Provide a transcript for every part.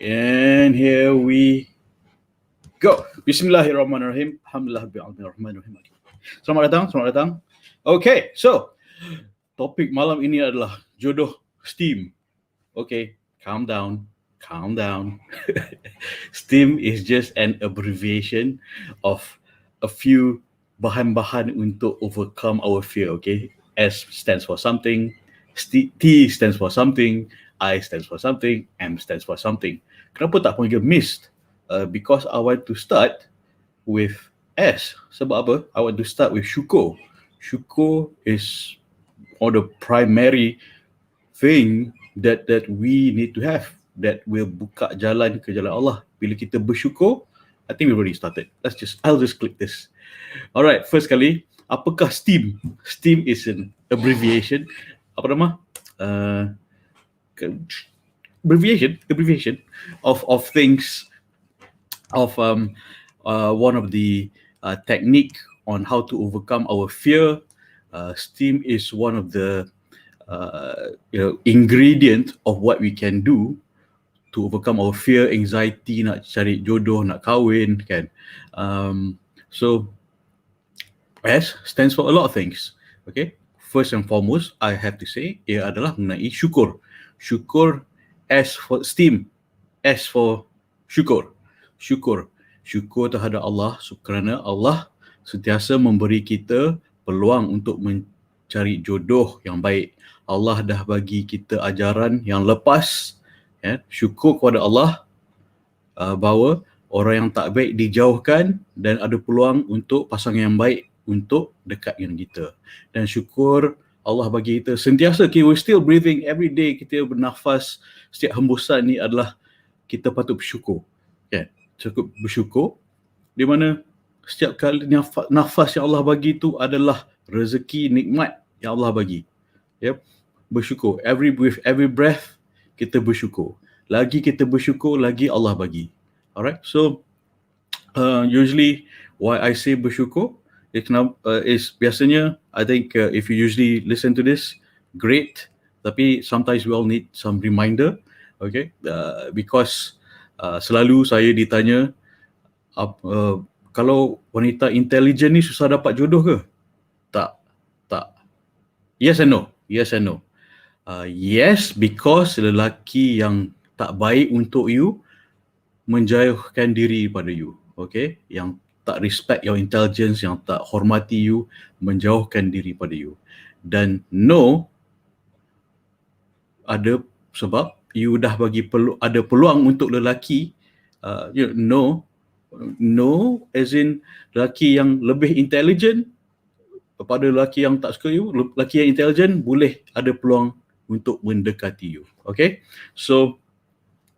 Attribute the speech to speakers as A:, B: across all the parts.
A: And here we go. Bismillahirrahmanirrahim. Alhamdulillahirrahmanirrahim. Selamat datang. Okay, so topik malam ini adalah jodoh S.T.I.M. Okay, calm down. S.T.I.M is just an abbreviation of a few bahan-bahan untuk overcome our fear, okay? S stands for something, T stands for something, I stands for something, M stands for something. Kenapa tak panggil mist? Because I want to start with S. Sebab apa? I want to start with syukur. Syukur is one of the primary thing that we need to have, that will buka jalan ke jalan Allah. Bila kita bersyukur, I think we already started. I'll just click this. Alright, first kali, apakah S.T.I.M? S.T.I.M is an abbreviation. Apa nama? Abbreviation of things, of one of the technique on how to overcome our fear. S.T.I.M is one of the ingredient of what we can do to overcome our fear, anxiety, nak cari jodoh, nak kahwin, kan. So S stands for a lot of things. Okay, first and foremost, I have to say, ia adalah mengenai syukur. Syukur, S for S.T.I.M, S for syukur. Syukur terhadap Allah, kerana Allah sentiasa memberi kita peluang untuk mencari jodoh yang baik. Allah dah bagi kita ajaran yang lepas, ya. Syukur kepada Allah bahawa orang yang tak baik dijauhkan dan ada peluang untuk pasangan yang baik untuk dekat dengan kita. Dan syukur Allah bagi kita sentiasa, we're still breathing every day, kita bernafas, setiap hembusan ni adalah kita patut bersyukur, kan? Cukup bersyukur di mana setiap kali nafas yang Allah bagi tu adalah rezeki, nikmat yang Allah bagi. Yep. Bersyukur. With every breath kita bersyukur. Lagi kita bersyukur, lagi Allah bagi. Alright. So usually why I say bersyukur is biasanya, I think if you usually listen to this, great. Tapi sometimes we all need some reminder. Okay. Because selalu saya ditanya, kalau wanita intelligent ni susah dapat jodoh ke? Tak. Yes and no. Yes, because lelaki yang tak baik untuk you menjauhkan diri pada you. Okay, yang tak respect your intelligence, yang tak hormati you, menjauhkan diri pada you. Dan no, ada sebab you dah bagi ada peluang untuk lelaki, no as in lelaki yang lebih intelligent pada lelaki yang tak suka you. Lelaki yang intelligent boleh ada peluang untuk mendekati you. Okay, so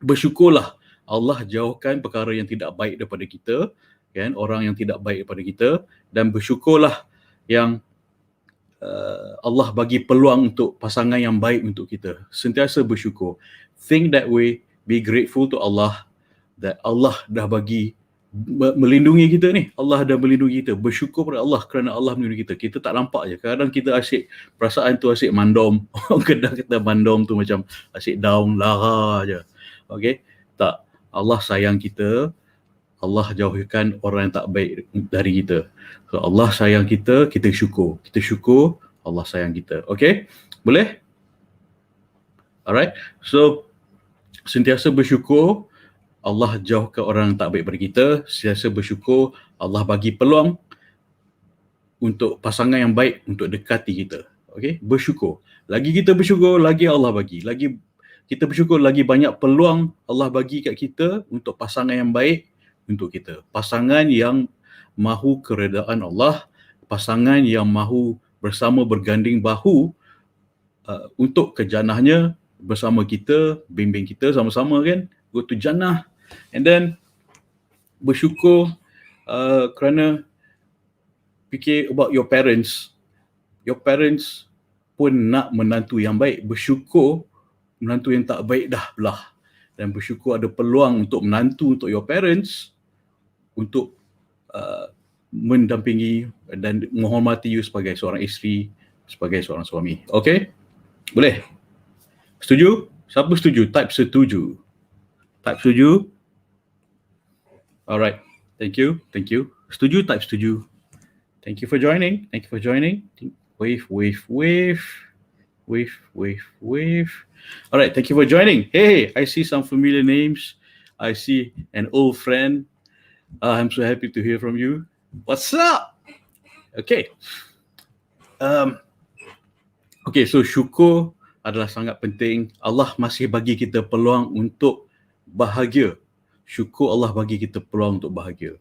A: bersyukurlah Allah jauhkan perkara yang tidak baik daripada kita, kan, orang yang tidak baik daripada kita, dan bersyukurlah yang Allah bagi peluang untuk pasangan yang baik untuk kita. Sentiasa bersyukur. Think that way, be grateful to Allah that Allah dah bagi melindungi kita ni. Allah dah melindungi kita. Bersyukur pada Allah kerana Allah melindungi kita. Kita tak nampak je. Kadang kita asyik, perasaan tu asyik mandom. Kadang kita mandom tu macam asyik down, lara je. Okay? Tak. Allah sayang kita. Allah jauhkan orang yang tak baik dari kita. So Allah sayang kita, kita syukur. Kita syukur, Allah sayang kita. Okay? Boleh? Alright? So, sentiasa bersyukur, Allah jauhkan orang yang tak baik pada kita. Sentiasa bersyukur, Allah bagi peluang untuk pasangan yang baik untuk dekati kita. Okay? Bersyukur. Lagi kita bersyukur, lagi Allah bagi. Lagi kita bersyukur, lagi banyak peluang Allah bagi kat kita untuk pasangan yang baik untuk kita. Pasangan yang mahu keredaan Allah, pasangan yang mahu bersama berganding bahu untuk ke jannahnya bersama kita, bimbing kita sama-sama, kan, go to jannah. And then bersyukur kerana fikir about your parents. Your parents pun nak menantu yang baik. Bersyukur menantu yang tak baik dah belah. Dan bersyukur ada peluang untuk menantu untuk your parents, untuk mendampingi dan menghormati you sebagai seorang isteri, sebagai seorang suami. Okay? Boleh? Setuju? Siapa setuju? Type setuju. Type setuju. Alright. Thank you. Setuju, type setuju. Thank you for joining. Wave. Alright, thank you for joining. Hey, I see some familiar names. I see an old friend. I'm so happy to hear from you. What's up? Okay. Okay, so syukur adalah sangat penting. Allah masih bagi kita peluang untuk bahagia. Syukur Allah bagi kita peluang untuk bahagia.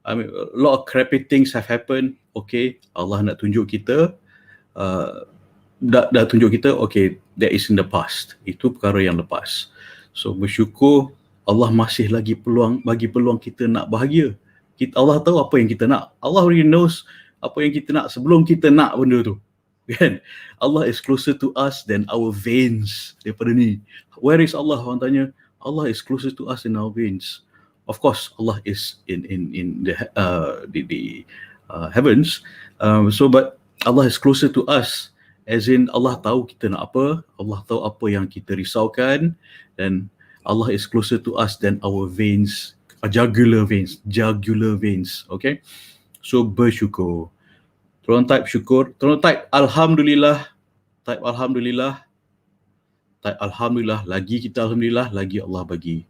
A: I mean, a lot of crappy things have happened. Okay, Allah nak tunjuk kita, dah tunjuk kita, okay, that is in the past. Itu perkara yang lepas. So bersyukur Allah masih lagi bagi peluang kita nak bahagia. Allah tahu apa yang kita nak. Allah already knows apa yang kita nak sebelum kita nak benda tu. Kan? Allah is closer to us than our veins. Daripada ni, where is Allah? Orang tanya, Allah is closer to us in our veins. Of course, Allah is in the heavens. But Allah is closer to us, as in Allah tahu kita nak apa, Allah tahu apa yang kita risaukan, dan Allah is closer to us than our veins, jugular veins. Okay, so bersyukur. Tolong type syukur, tolong type Alhamdulillah, lagi kita Alhamdulillah, lagi Allah bagi.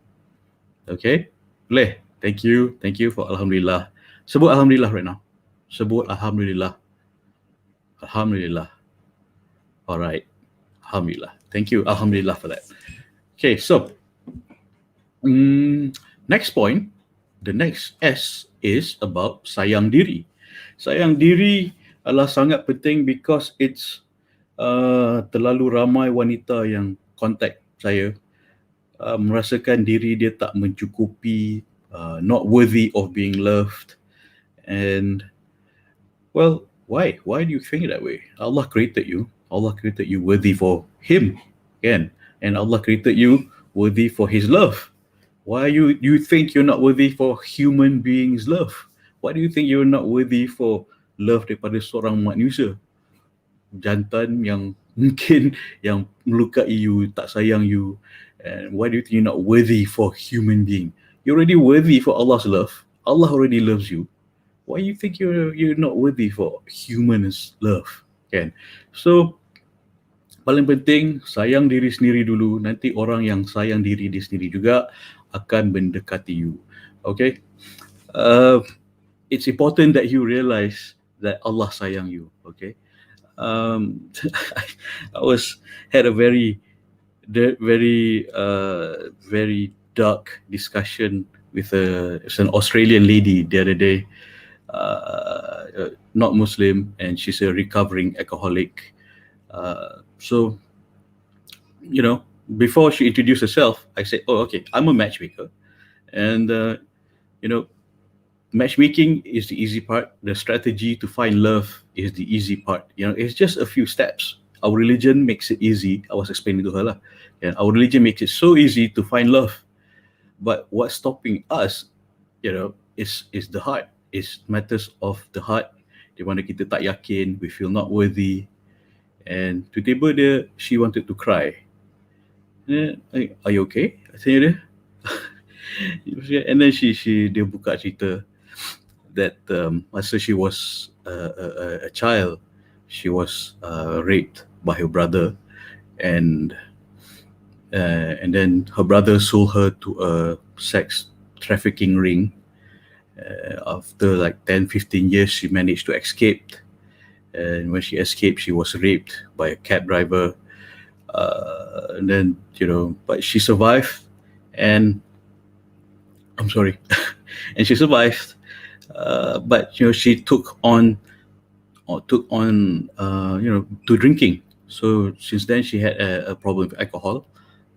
A: Okay, boleh? Thank you for Alhamdulillah. Sebut Alhamdulillah right now. Sebut Alhamdulillah. Alright, Alhamdulillah. Thank you, Alhamdulillah, for that. Okay, so next point, the next S is about sayang diri. Sayang diri adalah sangat penting because it's terlalu ramai wanita yang contact saya, merasakan diri dia tak mencukupi, not worthy of being loved. And well, why do you think that way? Allah created you worthy for Him, kan? And Allah created you worthy for His love. Why you think you're not worthy for human beings' love? Why do you think you're not worthy for love daripada seorang manusia jantan yang mungkin yang melukai you, tak sayang you? And why do you think you're not worthy for human being? You're already worthy for Allah's love. Allah already loves you. Why you think you're not worthy for humans' love? Kan? So paling penting sayang diri sendiri dulu. Nanti orang yang sayang diri dia sendiri juga akan mendekati you. Okay? It's important that you realize that Allah sayang you. Okay? I had a very dark discussion with an Australian lady the other day, not Muslim, and she's a recovering alcoholic. So, before she introduced herself, I said, "Oh, okay, I'm a matchmaker, and matchmaking is the easy part. The strategy to find love is the easy part. It's just a few steps. Our religion makes it easy." I was explaining to her lah. And our religion makes it so easy to find love. But what's stopping us, is the heart. It's matters of the heart. Di mana kita tak yakin, we feel not worthy. And tiba-tiba she wanted to cry. Are you okay? I tanya dia. And then dia buka cerita that masa she was a child, she was raped by her brother, and then her brother sold her to a sex trafficking ring. After like 10-15 years, she managed to escape. And when she escaped, she was raped by a cab driver. And then, but she survived. And I'm sorry. And she survived. But, she took on to drinking. So since then, she had a problem with alcohol.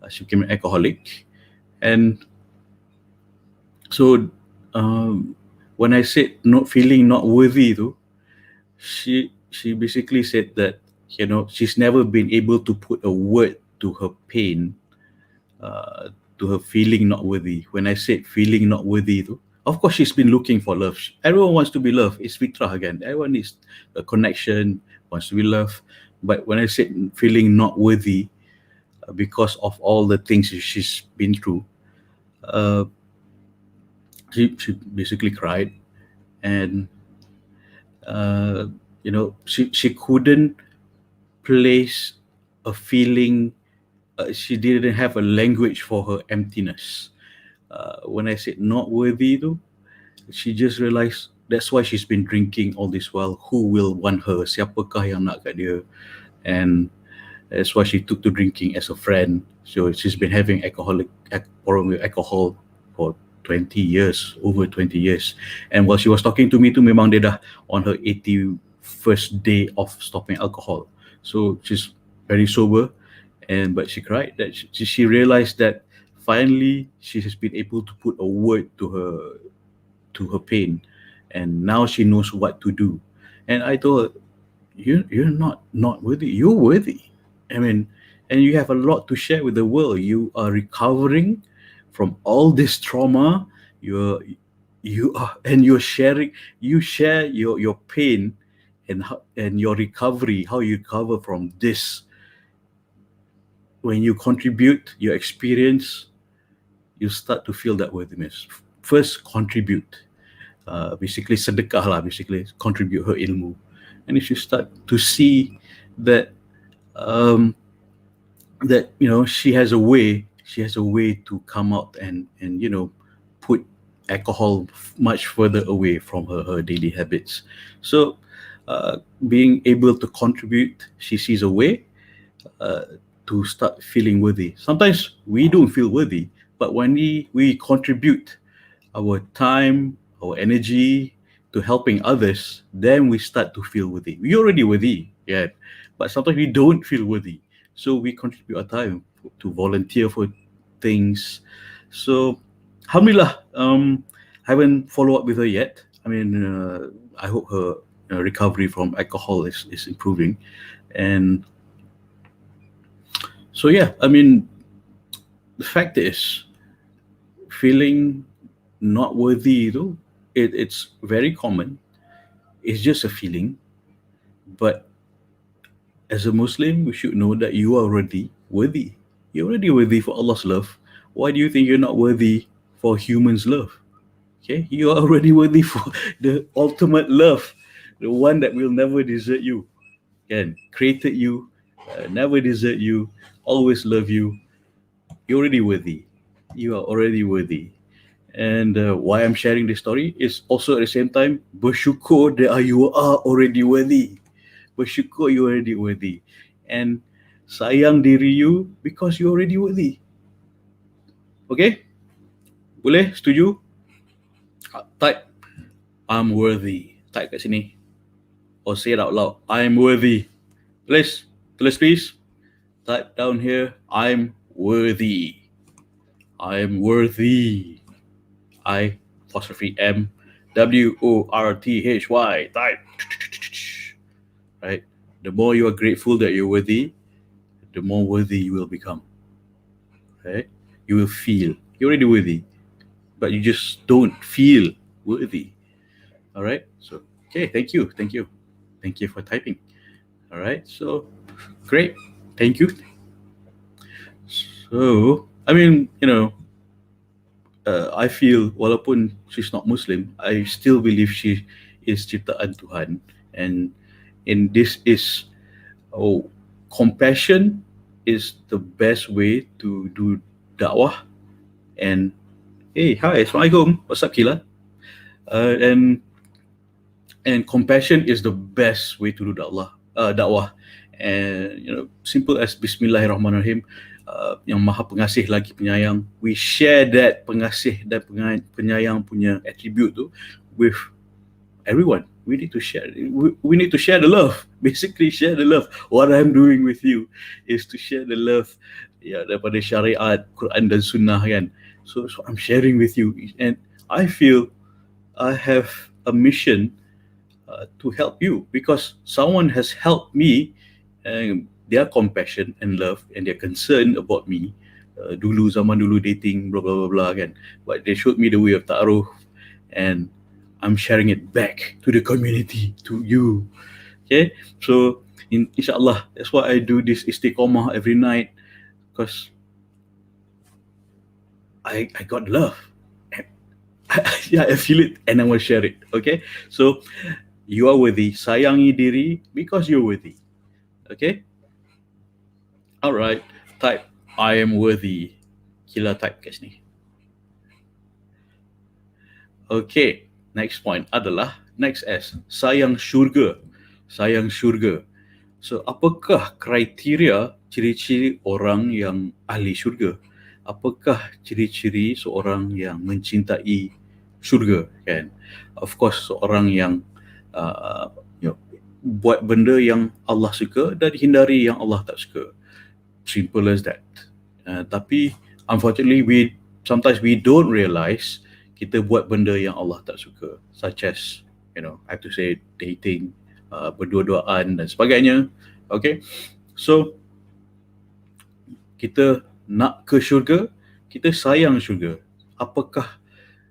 A: She became an alcoholic. And so when I said not feeling not worthy, she basically said that she's never been able to put a word to her pain, to her feeling not worthy. When I said feeling not worthy, of course she's been looking for love. Everyone wants to be loved. It's fitrah again. Everyone needs a connection, wants to be loved. But when I said feeling not worthy, because of all the things she's been through, uh, she basically cried, and uh, she couldn't place a feeling. She didn't have a language for her emptiness. When I said not worthy, though, she just realized that's why she's been drinking all this while. Who will want her? Siapakah yang nak kat dia? And that's why she took to drinking as a friend. So she's been having problem with alcohol for 20 years, over 20 years. And while she was talking to me too, memang dia dah on her 81st day of stopping alcohol. So she's very sober, but she cried that she realized that finally she has been able to put a word to her pain, and now she knows what to do. And I told her, you're not worthy. You're worthy. I mean, and you have a lot to share with the world. You are recovering from all this trauma. You're sharing. You share your pain and your recovery. How you recover from this. When you contribute your experience, you start to feel that worthiness. First, contribute. Basically sedekah lah, basically contribute her ilmu. And if you start to see that she has a way to come out and put alcohol much further away from her daily habits. So being able to contribute, she sees a way to start feeling worthy. Sometimes we don't feel worthy, but when we contribute our time, our energy to helping others, then we start to feel worthy. We're already worthy, yeah, but sometimes we don't feel worthy. So we contribute our time to volunteer for things. So, alhamdulillah, I haven't followed up with her yet. I mean, I hope her recovery from alcohol is improving. And so, yeah, I mean, the fact is, feeling not worthy, though, it's very common. It's just a feeling. But as a Muslim, we should know that you are already worthy. You're already worthy for Allah's love. Why do you think you're not worthy for humans' love? Okay, you are already worthy for the ultimate love, the one that will never desert you. Again, created you, never desert you, always love you. You're already worthy. You are already worthy. And why I'm sharing this story is also at the same time, bersyukur that you are already worthy. Bersyukur you already worthy. And sayang diri you because you already worthy. Okay? Boleh? Setuju? Type, I'm worthy. Type kat sini. Or say it out loud. I'm worthy. Please. Type down here, I'm worthy. I'm worthy. I apostrophe M WORTHY. Type. Right? The more you are grateful that you're worthy, the more worthy you will become. Right? You will feel you're already worthy, but you just don't feel worthy. All right? So, okay, thank you for typing. All right, so great, thank you. So, I mean, I feel walaupun she's not Muslim, I still believe she is ciptaan Tuhan, and this is compassion is the best way to do dakwah. And hey, hi, Assalamualaikum, what's up, Kila? And compassion is the best way to do dakwah. And simple as Bismillahirrahmanirrahim, yang maha pengasih lagi penyayang. We share that pengasih dan penyayang punya attribute tu with everyone. We need to share. We need to share the love. Basically, share the love. What I'm doing with you is to share the love, daripada syariat, Quran dan Sunnah kan. So I'm sharing with you, and I feel I have a mission to help you because someone has helped me, and their compassion and love and their concern about me. Zaman dulu dating, blah blah blah blah kan. But they showed me the way of ta'aruf, and I'm sharing it back to the community, to you. Okay, so inshallah, that's why I do this istiqomah every night, because I got love. And yeah, I feel it and I will share it. Okay, so you are worthy. Sayangi diri because you're worthy. Okay, alright. Type I am worthy. Kila type kat sini. Okay, next point adalah next S. Sayang syurga. Sayang syurga. So, apakah kriteria ciri-ciri orang yang ahli syurga? Apakah ciri-ciri seorang yang mencintai syurga, kan? Of course, seorang yang uh, you know, buat benda yang Allah suka dan hindari yang Allah tak suka. Simple as that. Tapi unfortunately sometimes we don't realize kita buat benda yang Allah tak suka, such as I have to say dating, berdua-duaan dan sebagainya. Okay, so kita nak ke syurga, kita sayang syurga. Apakah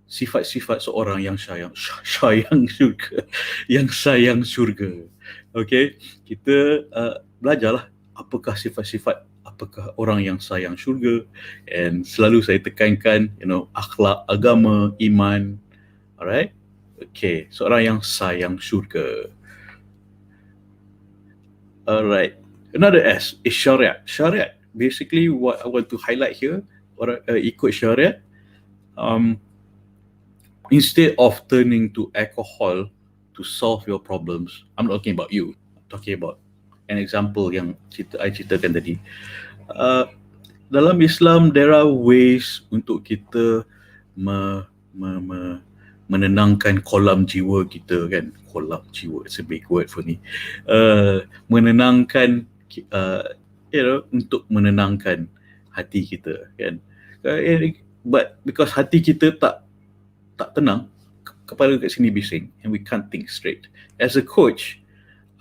A: sifat-sifat seorang yang sayang syurga, yang sayang syurga? Okay, kita belajarlah apakah sifat-sifat, apakah orang yang sayang syurga. And selalu saya tekankan, akhlak, agama, iman. Alright, okay, seorang yang sayang syurga. Alright, another S is syariat. Syariat, basically what I want to highlight here, ikut syariat, instead of turning to alcohol to solve your problems. I'm not talking about you, I'm talking about an example yang I ceritakan tadi. Dalam Islam, there are ways untuk kita menenangkan kolam jiwa kita, kan? Kolam jiwa, it's a big word for me. Menenangkan, untuk menenangkan hati kita, kan? But because hati kita tak tenang, kepala kat sini bising, and we can't think straight. As a coach,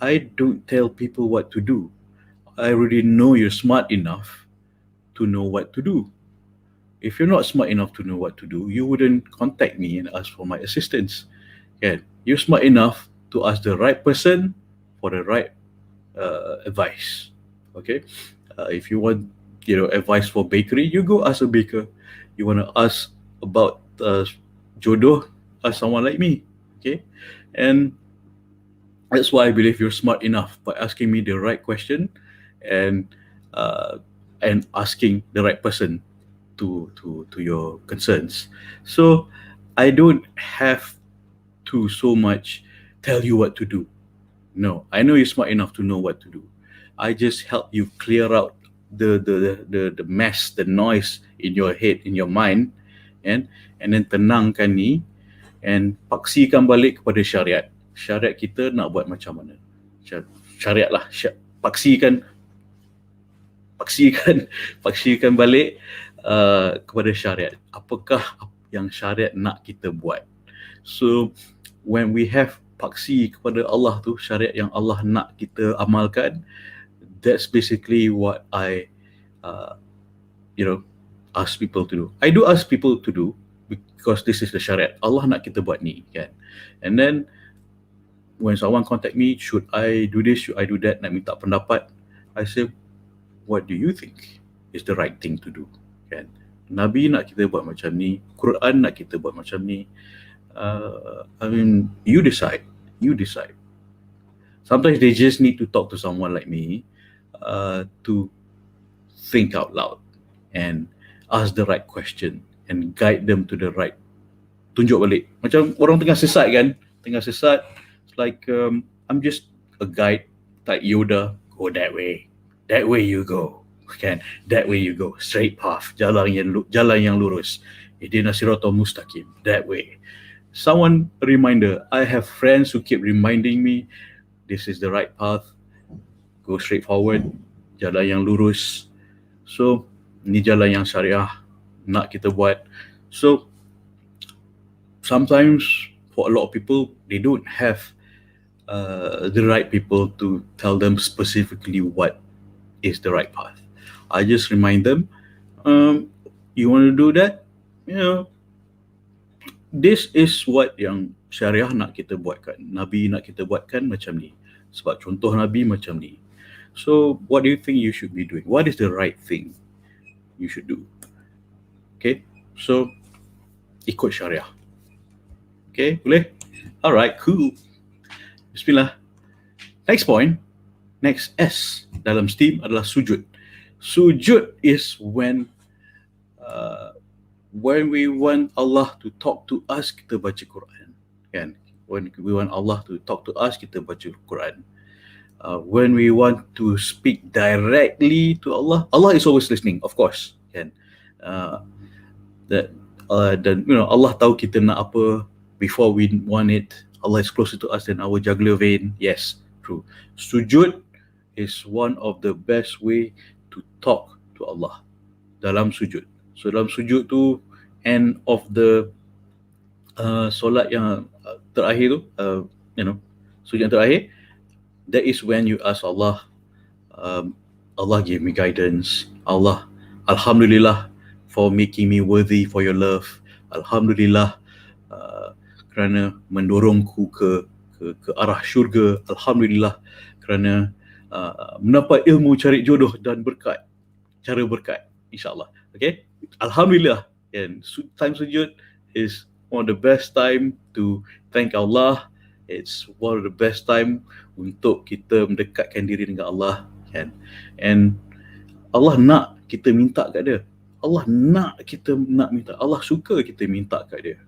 A: I don't tell people what to do. I already know you're smart enough to know what to do. If you're not smart enough to know what to do, you wouldn't contact me and ask for my assistance. Okay? You're smart enough to ask the right person for the right advice. Okay? If you want, advice for bakery, you go ask a baker. You want to ask about Jodoh, ask someone like me. Okay? And that's why I believe you're smart enough by asking me the right question and asking the right person to your concerns. So I don't have to so much tell you what to do. No, I know you're smart enough to know what to do. I just help you clear out the mess, the noise in your head, in your mind, and then tenangkan ni and paksikan balik kepada syariat. Syariat kita nak buat macam mana? Syariat lah, paksikan balik kepada syariat. Apakah yang syariat nak kita buat? So when we have paksi kepada Allah tu, syariat yang Allah nak kita amalkan, that's basically what I ask people to do. I do ask people to do because this is the syariat. Allah nak kita buat ni, kan? And then when someone contact me, should I do this, should I do that, nak minta pendapat, I say, what do you think is the right thing to do? Kan? Nabi nak kita buat macam ni, Quran nak kita buat macam ni. You decide. Sometimes they just need to talk to someone like me to think out loud and ask the right question and guide them to the right. Tunjuk balik. Macam orang tengah sesat, kan? It's like I'm just a guide, like Yoda. Go that way you go, kan? That way you go, straight path, jalan yang lurus. Ihdinas siratal mustaqim, that way. Someone reminder. I have friends who keep reminding me, this is the right path, go straight forward, jalan yang lurus. So ni jalan yang syariah nak kita buat. So sometimes for a lot of people, they don't have the right people to tell them specifically what is the right path. I just remind them, you want to do that, this is what yang syariah nak kita buatkan, Nabi nak kita buatkan macam ni, sebab contoh Nabi macam ni. So what do you think you should be doing? What is the right thing you should do? Okay, So ikut syariah. Okay, boleh? Alright, cool. Bismillah. Next point, next S dalam S.T.I.M adalah sujud. Sujud is when we want Allah to talk to us, kita baca Quran. Kan? When we want Allah to talk to us, kita baca Quran. When we want to speak directly to Allah, Allah is always listening, of course. Kan? Dan Allah tahu kita nak apa before we want it. Allah is closer to us than our jugular vein. Yes, true. Sujud is one of the best way to talk to Allah dalam sujud. So dalam sujud tu, end of the solat yang terakhir tu, sujud yang terakhir, that is when you ask Allah, Allah give me guidance. Allah, Alhamdulillah for making me worthy for your love. Alhamdulillah kerana mendorongku ke arah syurga. Alhamdulillah kerana mendapat ilmu cari jodoh dan berkat, cara berkat, insyaAllah. Okay, Alhamdulillah. And time sujud is one of the best time to thank Allah. It's one of the best time untuk kita mendekatkan diri dengan Allah, kan? And Allah nak kita minta kat dia. Allah nak kita nak minta. Allah suka kita minta kat dia.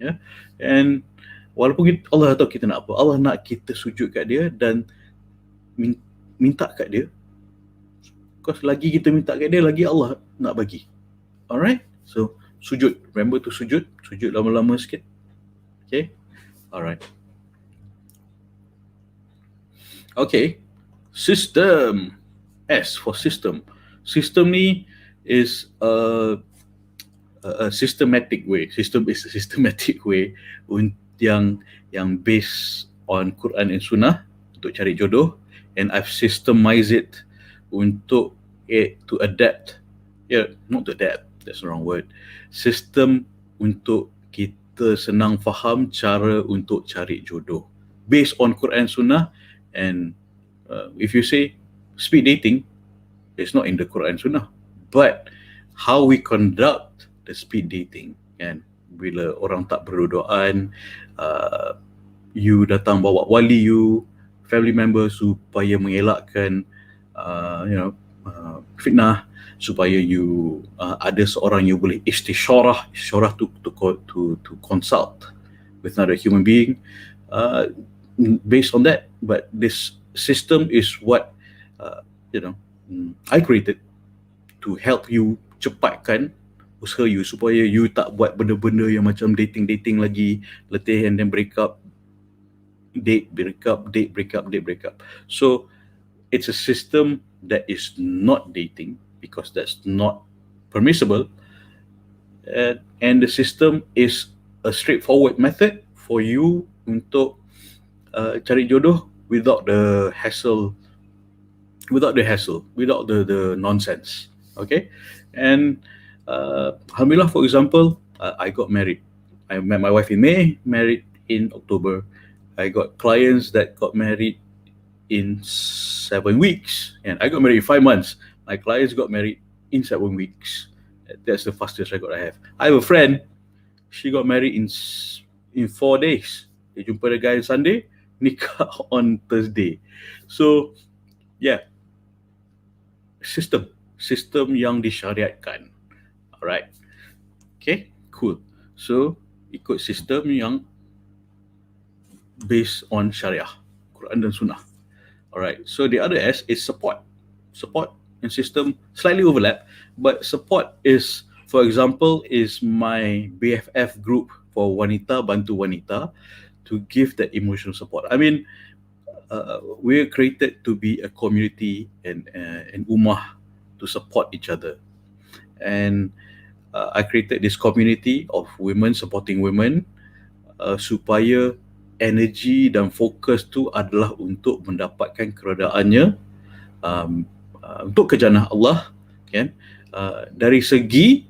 A: Ya. And walaupun Allah tahu kita nak apa, Allah nak kita sujud kat dia dan minta kat dia. Because lagi kita minta kat dia, lagi Allah nak bagi. Alright? So, sujud. Remember to sujud. Sujud lama-lama sikit. Okay? Alright. Okay. System. S for system. System ni is a systematic way. System is a systematic way yang based on Quran and Sunnah untuk cari jodoh, and I've systemized it untuk to adapt. Yeah, not to adapt, that's the wrong word. System untuk kita senang faham cara untuk cari jodoh based on Quran Sunnah. And if you say speed dating, it's not in the Quran Sunnah, but how we conduct the speed dating, kan? Bila orang tak berdoaan, you datang bawa wali you, family members, supaya mengelakkan fitnah, supaya you ada seorang you boleh istisyarah to consult with another human being, based on that. But this system is what I created to help you cepatkan usaha you, supaya you tak buat benda-benda yang macam dating lagi, letih, and then break up, date, break up. So it's a system that is not dating, because that's not permissible, and the system is a straightforward method for you untuk cari jodoh without the hassle, without the nonsense. Okay? And Alhamdulillah, for example, I got married. I met my wife in May, married in October. I got clients that got married in 7 weeks, and I got married in 5 months. My clients got married in 7 weeks. That's the fastest record I have. I have a friend, she got married in 4 days. Dia jumpa the guy on Sunday, nikah on Thursday. So, yeah, system yang disyariatkan. Alright. Okay, cool. So, ikut sistem yang based on syariah, Quran dan Sunnah. Alright, so the other S is support. Support and system slightly overlap, but support is, for example, is my BFF group for WANITA, bantu WANITA, to give that emotional support. I mean, we're created to be a community and ummah to support each other. And I created this community of women supporting women, supaya energi dan fokus tu adalah untuk mendapatkan keredaannya, untuk kejannah Allah, kan? Dari segi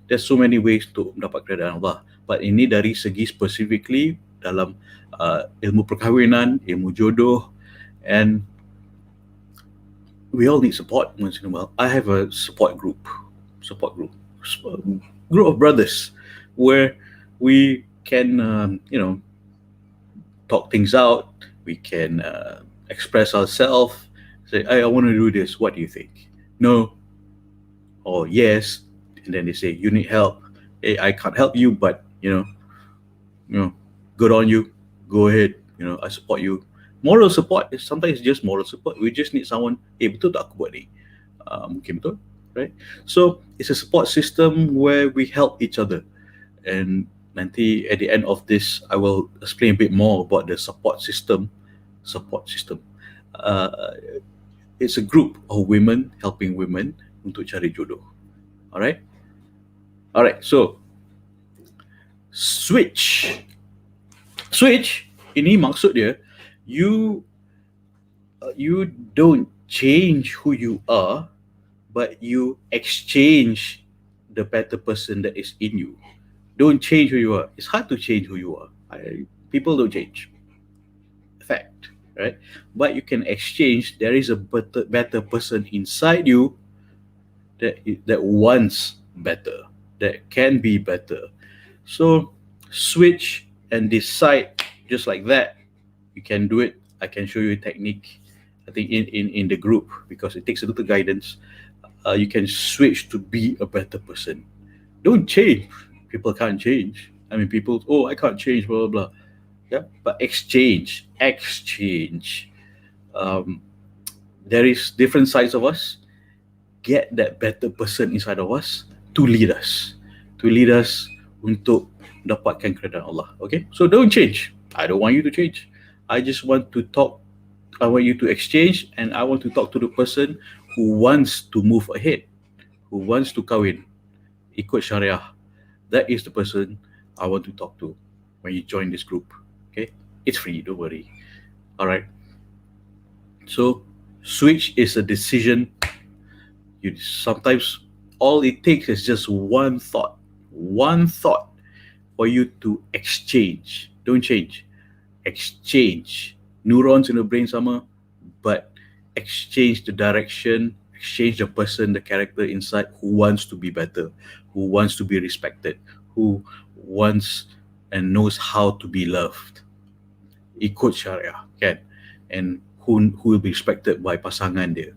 A: there's so many ways to mendapat keredaan Allah, but ini dari segi specifically dalam ilmu perkahwinan, ilmu jodoh, and we all need support once in a while. I have a support group. group of brothers where we can, talk things out. We can express ourselves. Say, hey, I want to do this. What do you think? No or yes, and then they say you need help. Hey, I can't help you, but you know, good on you. Go ahead. I support you. Moral support is sometimes just moral support. We just need someone. Hey, betul tak aku buat ni? Mungkin betul, right? So it's a support system where we help each other. And nanti at the end of this, I will explain a bit more about the support system. Support system. Uh, it's a group of women helping women untuk cari jodoh. Alright? Alright, so switch. Switch ini maksud dia you don't change who you are, but you exchange the better person that is in you. Don't change who you are. It's hard to change who you are. People don't change. Fact, right? But you can exchange. There is a better person inside you that wants better, that can be better. So switch and decide just like that. You can do it. I can show you a technique. I think in the group, because it takes a little guidance. You can switch to be a better person. Don't change. People can't change. I mean, people, oh, I can't change, blah, blah, blah. Yeah, but exchange. There is different sides of us. Get that better person inside of us to lead us. Untuk dapatkan keredaan Allah. Okay, so don't change. I don't want you to change. I just want to talk. I want you to exchange, and I want to talk to the person who wants to move ahead, who wants to kahwin, ikut syariah. That is the person I want to talk to when you join this group. Okay, it's free. Don't worry. All right. So switch is a decision. You sometimes all it takes is just one thought for you to exchange. Don't change. Exchange. Neurons in the brain sama, but exchange the direction, exchange the person, the character inside who wants to be better, who wants to be respected, who wants and knows how to be loved. Ikut syariah, kan? And who will be respected by pasangan dia.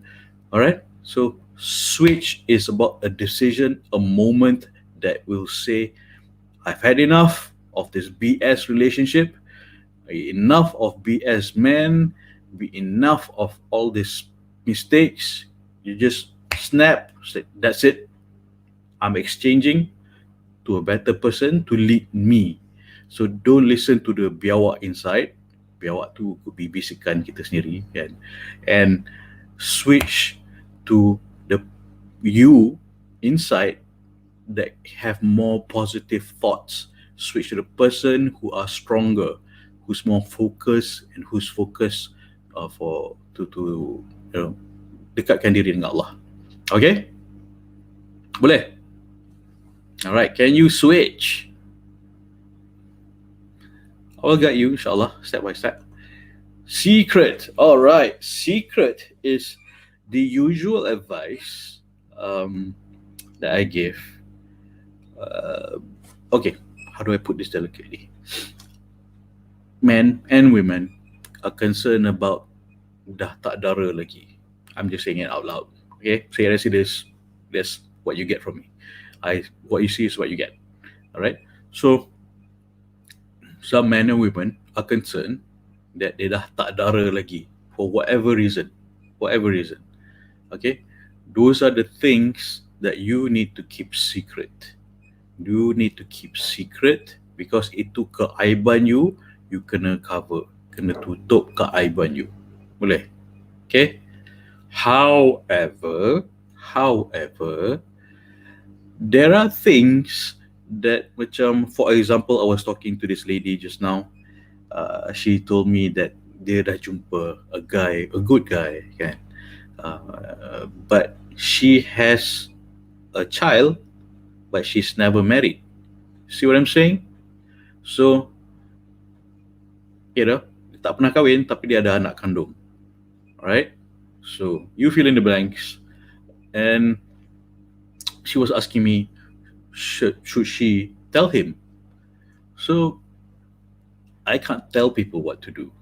A: Alright? So switch is about a decision, a moment that will say, I've had enough of this BS relationship, enough of BS men, enough of all these mistakes. You just snap, say, that's it. I'm exchanging to a better person to lead me. So don't listen to the biawak inside. Biawak tu could be bisikan kita sendiri, kan? And switch to the you inside that have more positive thoughts. Switch to the person who are stronger, who's more focused, and who's focused to dekatkan diri dengan Allah. Okay? Boleh? Alright, can you switch? I'll guide you, inshallah, step by step. Secret. Alright, secret is the usual advice that I give. Okay, how do I put this delicately? Men and women are concerned about dah tak dara lagi. I'm just saying it out loud. Okay, say I see this. That's what you get from me. What you see is what you get. All right. So some men and women are concerned that they dah tak dara lagi for whatever reason. Okay, those are the things that you need to keep secret. You need to keep secret because itu keaiban you. You kena cover, kena tutup keaiban you. Boleh? Okay? However, there are things that macam, for example, I was talking to this lady just now. She told me that dia dah jumpa a good guy, kan? But she has a child, but she's never married. See what I'm saying? So, tak pernah kahwin tapi dia ada anak kandung. Alright? So, you fill in the blanks. And she was asking me, should she tell him? So I can't tell people what to do.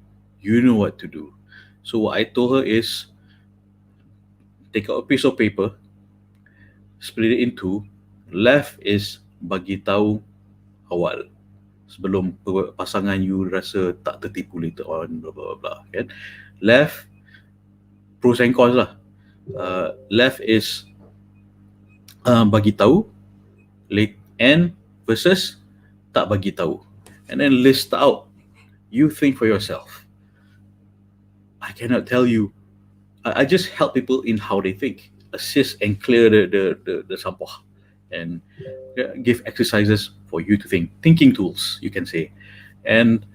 A: You know what to do. So what I told her is take out a piece of paper, split it in two. Left is bagi tahu awal sebelum pasangan you rasa tak tertipu later on, blah blah blah, blah kan. Left, pros and cons lah. Left is bagi tahu, late and versus tak bagi tahu, and then list out. You think for yourself. I cannot tell you. I just help people in how they think, assist and clear the sampah, and give exercises for you to think, thinking tools, you can say. And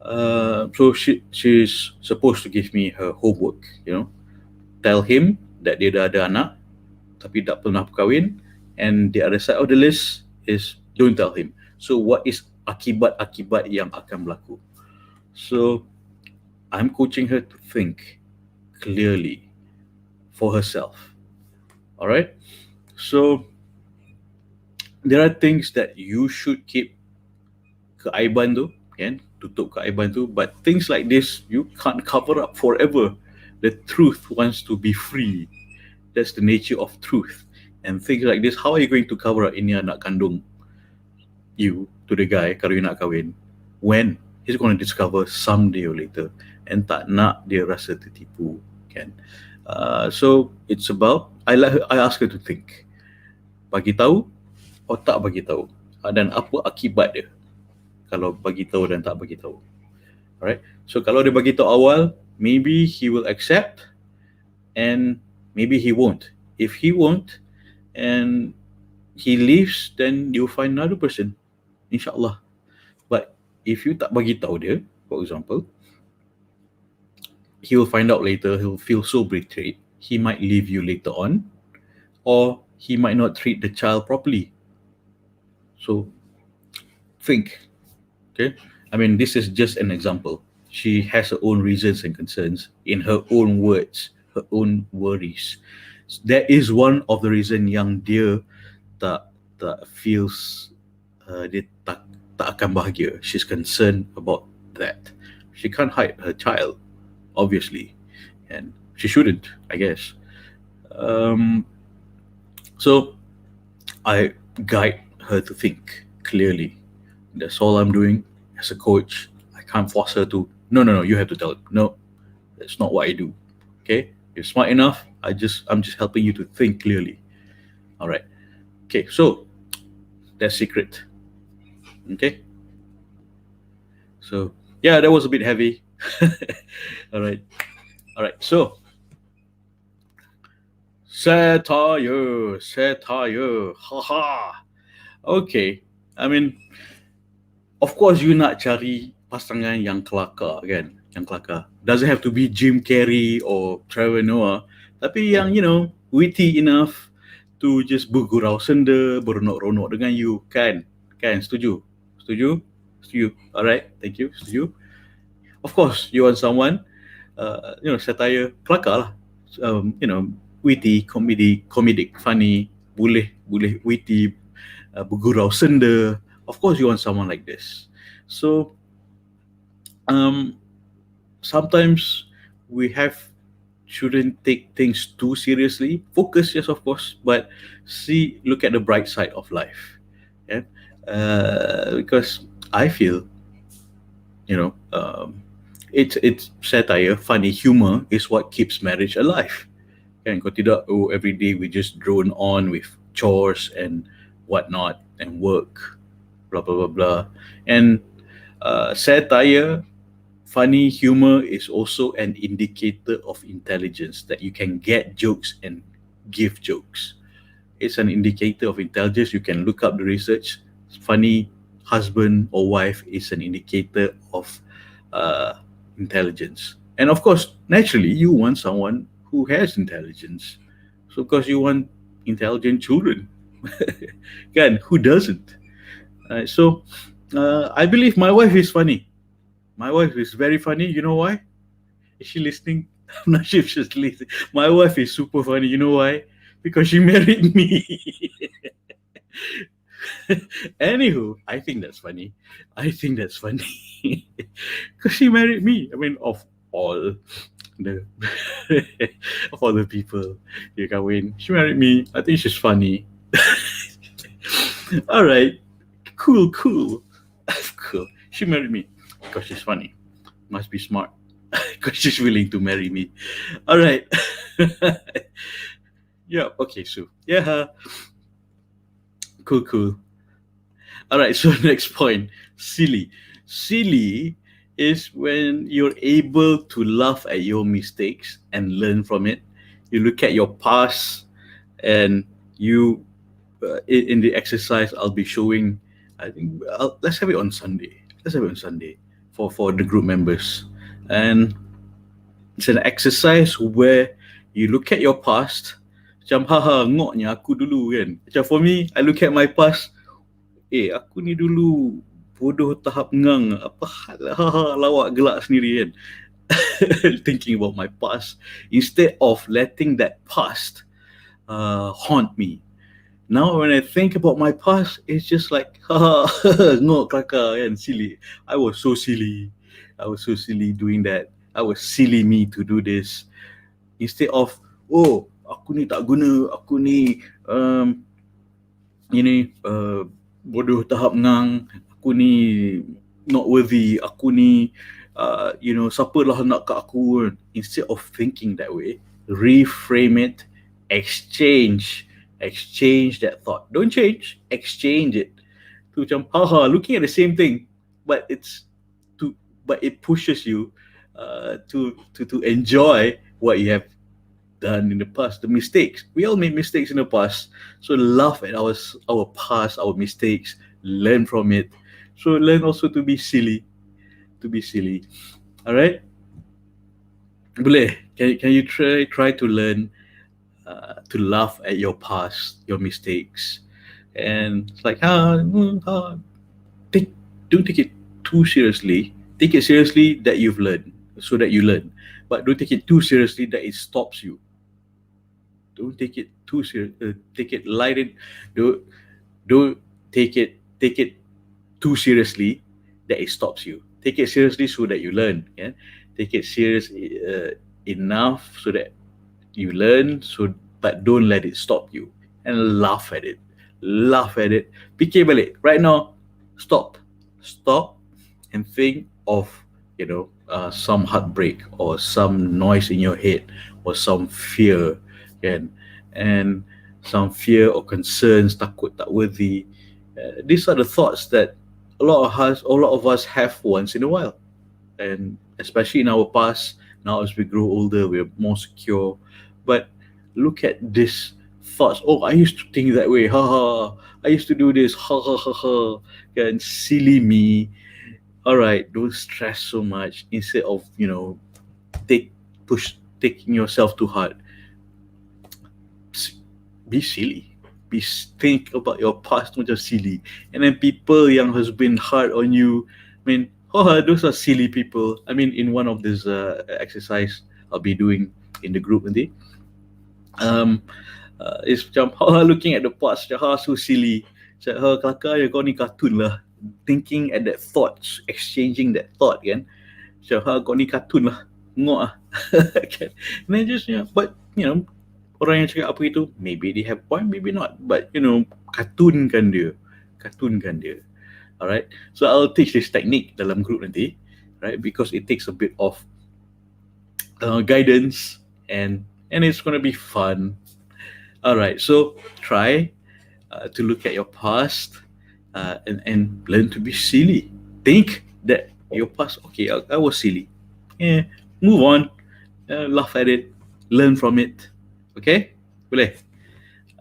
A: so she's supposed to give me her homework, tell him that dia dah ada anak tapi tak pernah berkahwin, and the other side of the list is don't tell him. So what is akibat-akibat yang akan berlaku? So I'm coaching her to think clearly for herself. All right? So there are things that you should keep keaiban tu, kan? Tutup keaiban tu, but things like this you can't cover up forever. The truth wants to be free. That's the nature of truth. And things like this, how are you going to cover up ini anak kandung you to the guy kalau you nak kahwin, when he's going to discover someday or later, and tak nak dia rasa tertipu, kan? So it's about, I ask her to think, bagi tahu atau tak bagi tahu, dan apa akibat dia kalau bagi tahu dan tak bagi tahu. Alright, so kalau dia bagi tahu awal, maybe he will accept, and maybe he won't. If he won't and he leaves, then you'll find another person, insyaAllah. But if you tak bagi tahu dia, for example, he will find out later, he'll feel so betrayed, he might leave you later on, or he might not treat the child properly. So think, okay? I mean, this is just an example. She has her own reasons and concerns, in her own words, her own worries. That is one of the reason yang dia tak feels dia tak akan bahagia. She's concerned about that. She can't hide her child, obviously, and she shouldn't, I guess. So I guide her to think clearly. That's all I'm doing as a coach. I can't force her to, no, you have to tell him. No, that's not what I do. Okay, you're smart enough. I'm just helping you to think clearly. All right. Okay, so that's secret. Okay. So yeah, that was a bit heavy. All right. So satire, haha. Okay, I mean, of course you nak cari pasangan yang kelakar, kan? Yang kelakar. Doesn't have to be Jim Carrey or Trevor Noah, tapi yang, witty enough to just bergurau senda, beronok-ronok dengan you, kan? Setuju? Alright, thank you, setuju. Of course, you want someone, satire, kelakar lah. Witty, comedic, funny, boleh witty, bergurau senda. Of course, you want someone like this. So, sometimes we shouldn't take things too seriously. Focus, yes, of course, but look at the bright side of life. Yeah? Because I feel, it's satire, funny, humor is what keeps marriage alive. Kan, kalau tidak, every day we just drone on with chores and whatnot and work, blah blah blah blah. And satire, funny, humor is also an indicator of intelligence, that you can get jokes and give jokes. It's an indicator of intelligence. You can look up the research. Funny husband or wife is an indicator of intelligence. And of course, naturally, you want someone who has intelligence. So, because you want intelligent children. Kan, who doesn't? So, I believe my wife is funny. My wife is very funny. You know why? Is she listening? I'm not sure if she's listening. My wife is super funny. You know why? Because she married me. Anywho, I think that's funny. Because she married me. I mean, of all the of all the people you kahwin, she married me. I think she's funny. All right, cool. Cool. She married me because she's funny. Must be smart. Because she's willing to marry me. All right. Yeah. Okay. So yeah. Cool. All right. So next point. Silly. Silly is when you're able to laugh at your mistakes and learn from it. You look at your past and you in the exercise I'll be showing. I think let's have it on Sunday. For the group members, and it's an exercise where you look at your past. Macam haha ngoknya aku dulu kan. Macam for me, I look at my past. Aku ni dulu bodoh tahap ngang. Apa hal haha lawak gelak sendiri kan. Thinking about my past instead of letting that past haunt me. Now when I think about my past, it's just like haha ngok kelakar kan, silly. I was so silly doing that. I was silly me to do this. Instead of aku ni tak guna, aku ni bodoh tahap ngang, aku ni not worthy, aku ni siapalah nak kat aku. Instead of thinking that way, reframe it, exchange that thought. Don't change, exchange it. Tu macam looking at the same thing, but it pushes you to enjoy what you have done in the past, the mistakes. We all made mistakes in the past, so laugh at our past, our mistakes, learn from it. So learn also to be silly. All right, boleh? Can you try to learn to laugh at your past, your mistakes, and it's like don't take it too seriously. Take it seriously that you've learned, so that you learn, but don't take it too seriously that it stops you. Don't take it too serious. Take it lighted. Don't take it too seriously that it stops you. Take it seriously so that you learn. Yeah, take it serious enough so that you learn. But don't let it stop you. And laugh at it. Fikir balik. Right now, stop, and think of some heartbreak or some noise in your head or some fear, and some fear or concerns, takut tak worthy. These are the thoughts that a lot of us have once in a while, and especially in our past. Now as we grow older, we're more secure. But look at these thoughts. I used to think that way. I used to do this. And silly me. All right, don't stress so much. Instead of taking yourself too hard. Be silly. Think about your past, not just silly. And then people yang has been hard on you, I mean, those are silly people. I mean, in one of this exercise I'll be doing in the group nanti, it's macam looking at the past, so silly. Kelakar je kau ni, cartoon lah. Thinking at that thoughts, exchanging that thought kan. Kau ni cartoon lah, ngok lah. And then just but orang yang cakap apa itu, maybe they have point, maybe not, but cartoonkan dia. Alright, so I'll teach this technique dalam group nanti, right? Because it takes a bit of guidance, and it's going to be fun. Alright, so try to look at your past and learn to be silly. Think that your past, okay, I was silly. Move on, laugh at it, learn from it. Okay, boleh?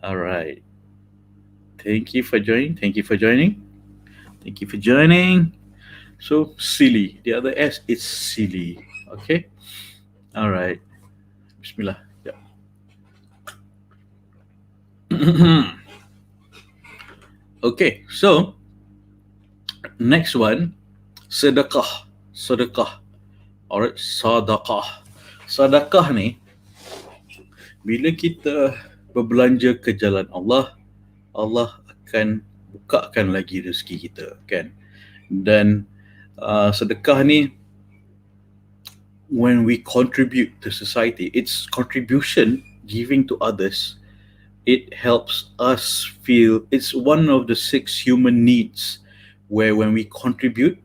A: Alright. Thank you for joining. So silly. The other S is silly. Okay. Alright. Bismillah. Yeah. Okay. So next one, sedekah. Alright, sedekah ni, bila kita berbelanja ke jalan Allah, Allah akan bukakan lagi rezeki kita, kan. Dan sedekah ni, when we contribute to society, it's contribution, giving to others. It helps us feel, it's one of the 6 human needs, where when we contribute,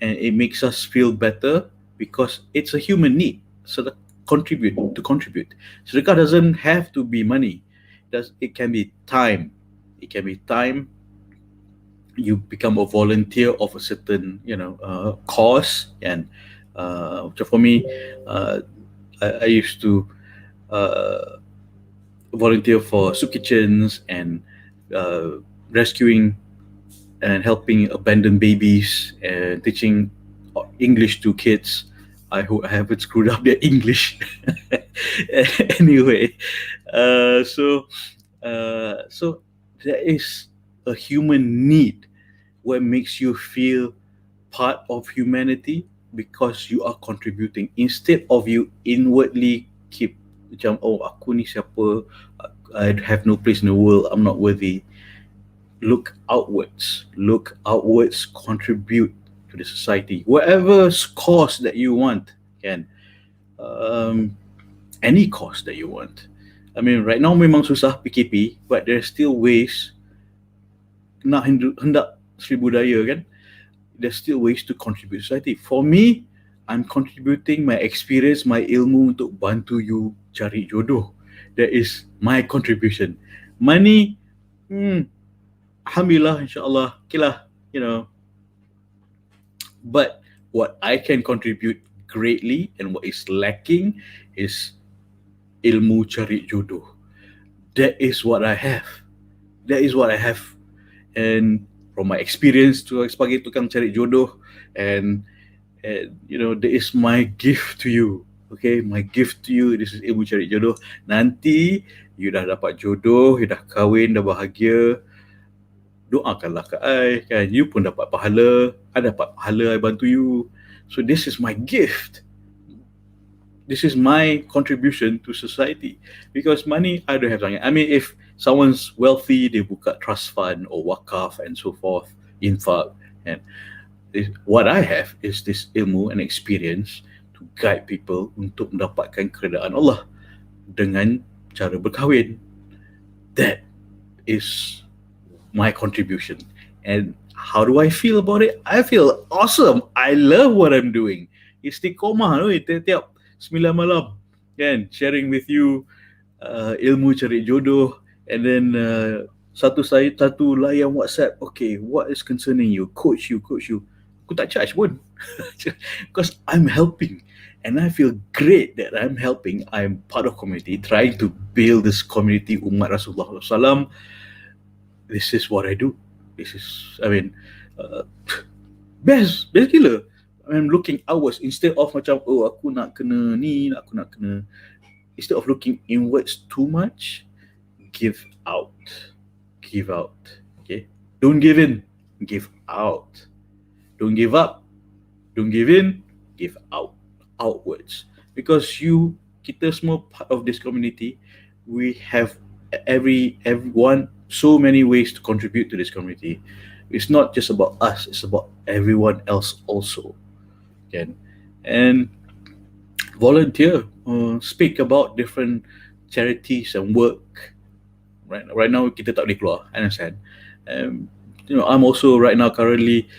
A: and it makes us feel better, because it's a human need. So the contribute. Sedekah doesn't have to be money. It can be time. It can be time. You become a volunteer of a certain, cause. And so for me, uh, I used to uh, volunteer for soup kitchens, and rescuing and helping abandoned babies, and teaching English to kids. I hope I haven't screwed up their English. Anyway, so there is a human need, what makes you feel part of humanity, because you are contributing, instead of you inwardly keep macam, oh, aku ni siapa, I have no place in the world, I'm not worthy. Look outwards, contribute to the society, whatever cause that you want, can, um, any cause that you want. I mean, right now memang susah PKP, but there's still ways, nak hendak seribu daya, kan. There's still ways to contribute to society. For me, I'm contributing my experience, my ilmu, untuk bantu you cari jodoh. That is my contribution. Money, alhamdulillah, insyaAllah, okay lah, but what I can contribute greatly, and what is lacking, is ilmu cari jodoh. That is what I have. And from my experience to sebagai tukang cari jodoh, and that is my gift to you. Okay, my gift to you, this is ilmu cari jodoh. Nanti you dah dapat jodoh, you dah kahwin, dah bahagia, doakanlah ke I, kan. You pun dapat pahala, I dapat pahala, I bantu you. So this is my gift. This is my contribution to society. Because money, I don't have something. I mean, if someone's wealthy, they buka trust fund or wakaf and so forth, infak. And what I have is this ilmu and experience to guide people untuk mendapatkan keredaan Allah dengan cara berkahwin. That is my contribution. And how do I feel about it? I feel awesome. I love what I'm doing. Istiqomah, tiap 9 malam, kan, sharing with you ilmu cari jodoh. And then satu layan WhatsApp, okay, what is concerning you? Coach you. Aku tak charge pun. Because I'm helping. And I feel great that I'm helping. I'm part of community, trying to build this community umat Rasulullah SAW. This is what I do. This is, best gila. I'm looking outwards, instead of macam, oh, aku nak kena ni, aku nak kena. Instead of looking inwards too much, give out. Okay? Don't give in, give out. Don't give up, don't give in, give out. Outwards. Because kita semua part of this community. We have everyone so many ways to contribute to this community. It's not just about us, it's about everyone else also. Kan? And volunteer, speak about different charities and work. Right now kita tak boleh keluar, understand. I'm also right now currently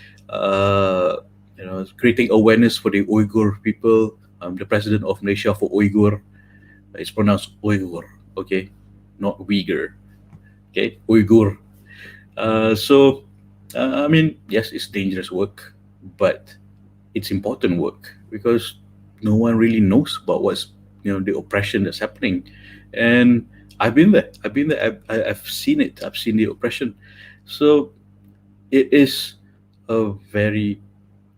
A: creating awareness for the Uyghur people. I'm the president of Malaysia for Uyghur. It's pronounced Uyghur, okay, not Uyghur. Okay, Uyghur. Yes, it's dangerous work, but it's important work, because no one really knows about what's the oppression that's happening. And I've been there. I've seen it. I've seen the oppression. So it is a very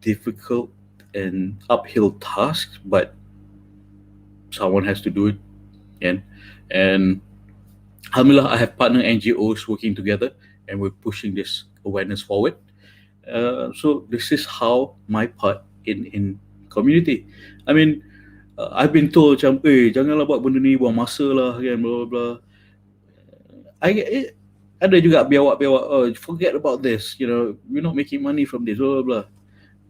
A: difficult and uphill task, but someone has to do it. And alhamdulillah, I have partner NGOs working together, and we're pushing this awareness forward. So this is how my part in community. I've been told macam, janganlah buat benda ni, buang masa lah, kan, blah blah blah. I get it. Ada juga biawak-biawak, oh, forget about this, we're not making money from this, blah, blah, blah.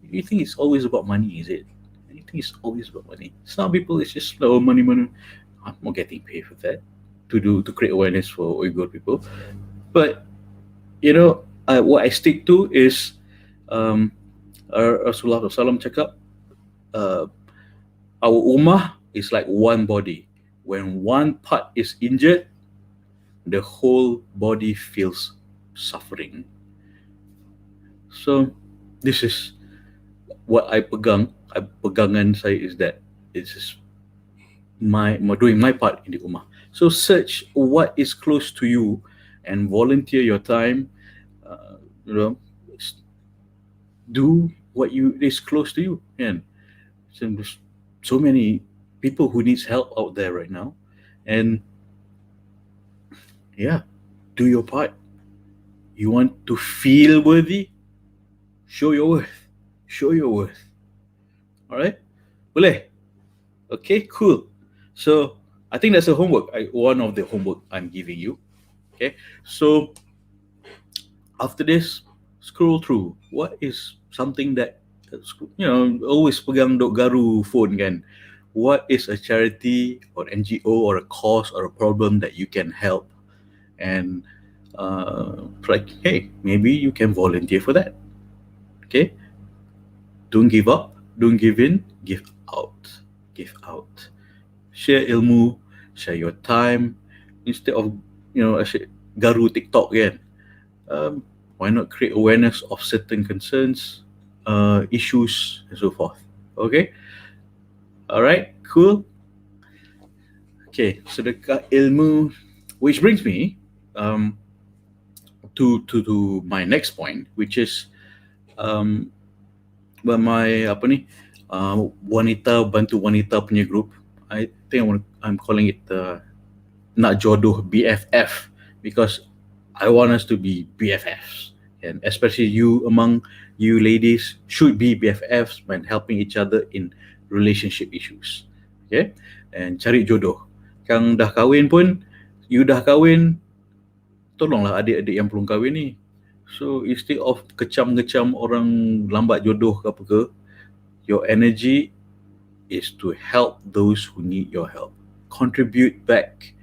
A: You think it's always about money, is it? You think it's always about money? Some people, it's just, oh, money, money. I'm not getting paid for that, to create awareness for Uyghur people. But, what I stick to is, um, Rasulullah SAW cakap, uh, our ummah is like one body. When one part is injured, the whole body feels suffering. So this is what I pegang. Pegangan saya is that this is doing my part in the ummah. So search what is close to you and volunteer your time. Uh, you know, do what is close to you. And there's so many people who needs help out there right now, and yeah, do your part. You want to feel worthy? Show your worth. Show your worth. All right, boleh? Okay, cool. So I think that's a homework. One of the homework I'm giving you. Okay, so after this, scroll through. What is something that always pegang dok garu phone kan? What is a charity or NGO or a cause or a problem that you can help? And like, hey, maybe you can volunteer for that. Okay, don't give up, don't give in, give out. Give out. Share ilmu, share your time, instead of asyik garu TikTok kan. Why not create awareness of certain concerns, issues, and so forth? Okay, all right, cool. Okay, sedekah ilmu, which brings me to my next point, which is my wanita bantu wanita punya group. I think I'm calling it NakJodoh BFF, because I want us to be BFFs, and especially among you ladies should be BFFs when helping each other in relationship issues. Okay, and cari jodoh. Kang dah kahwin pun, you dah kahwin, tolonglah adik-adik yang belum kahwin ni. So instead of kecam-ngecam orang lambat jodoh ke apa ke, your energy is to help those who need your help. Contribute back.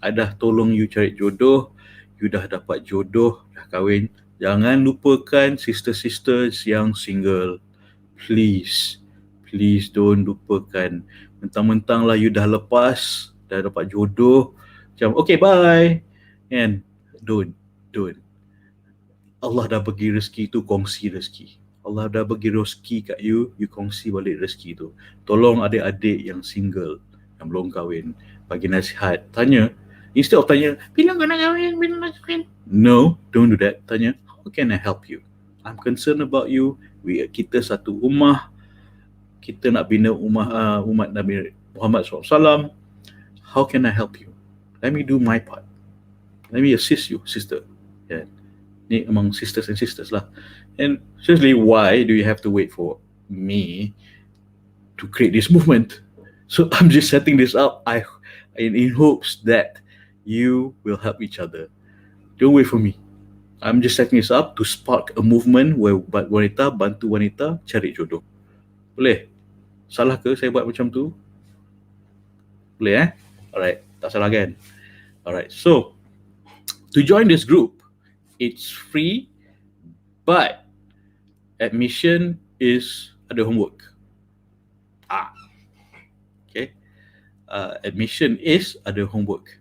A: I dah tolong you cari jodoh, you dah dapat jodoh, dah kahwin. Jangan lupakan sister-sisters yang single. Please. Please don't lupakan. Mentang-mentang lah you dah lepas, dah dapat jodoh, macam okay bye. And don't. Allah dah bagi rezeki tu, kongsi rezeki. Allah dah bagi rezeki kat you kongsi balik rezeki tu. Tolong adik-adik yang single, yang belum kahwin, bagi nasihat. Tanya, instead of tanya, bila kau nak kahwin, no, don't do that. Tanya, how can I help you? I'm concerned about you. Kita satu ummah, kita nak bina umat Nabi Muhammad SAW. How can I help you? Let me do my part. Let me assist you, sister. Yeah. Ni among sisters and sisters lah. And seriously, why do you have to wait for me to create this movement? So I'm just setting this up in hopes that you will help each other. Don't wait for me. I'm just setting this up to spark a movement where wanita bantu wanita cari jodoh. Boleh? Salah ke saya buat macam tu? Boleh Alright, tak salah kan? Alright, so to join this group, it's free, but admission is ada homework. Okay. Admission is ada homework.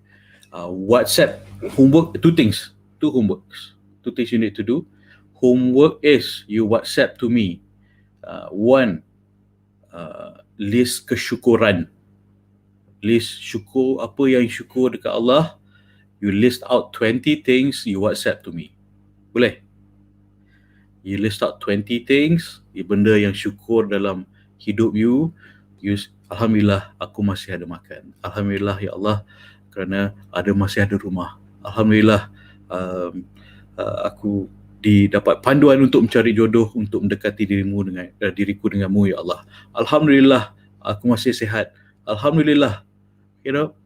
A: WhatsApp homework, two things you need to do. Homework is you WhatsApp to me one list kesyukuran, list syukur, apa yang syukur dekat Allah. You list out 20 things, you WhatsApp to me. Boleh? You list out 20 things, benda yang syukur dalam hidup you. Alhamdulillah aku masih ada makan. Alhamdulillah ya Allah kerana masih ada rumah. Alhamdulillah aku dapat panduan untuk mencari jodoh, untuk mendekati diriku denganmu ya Allah. Alhamdulillah aku masih sihat. Alhamdulillah.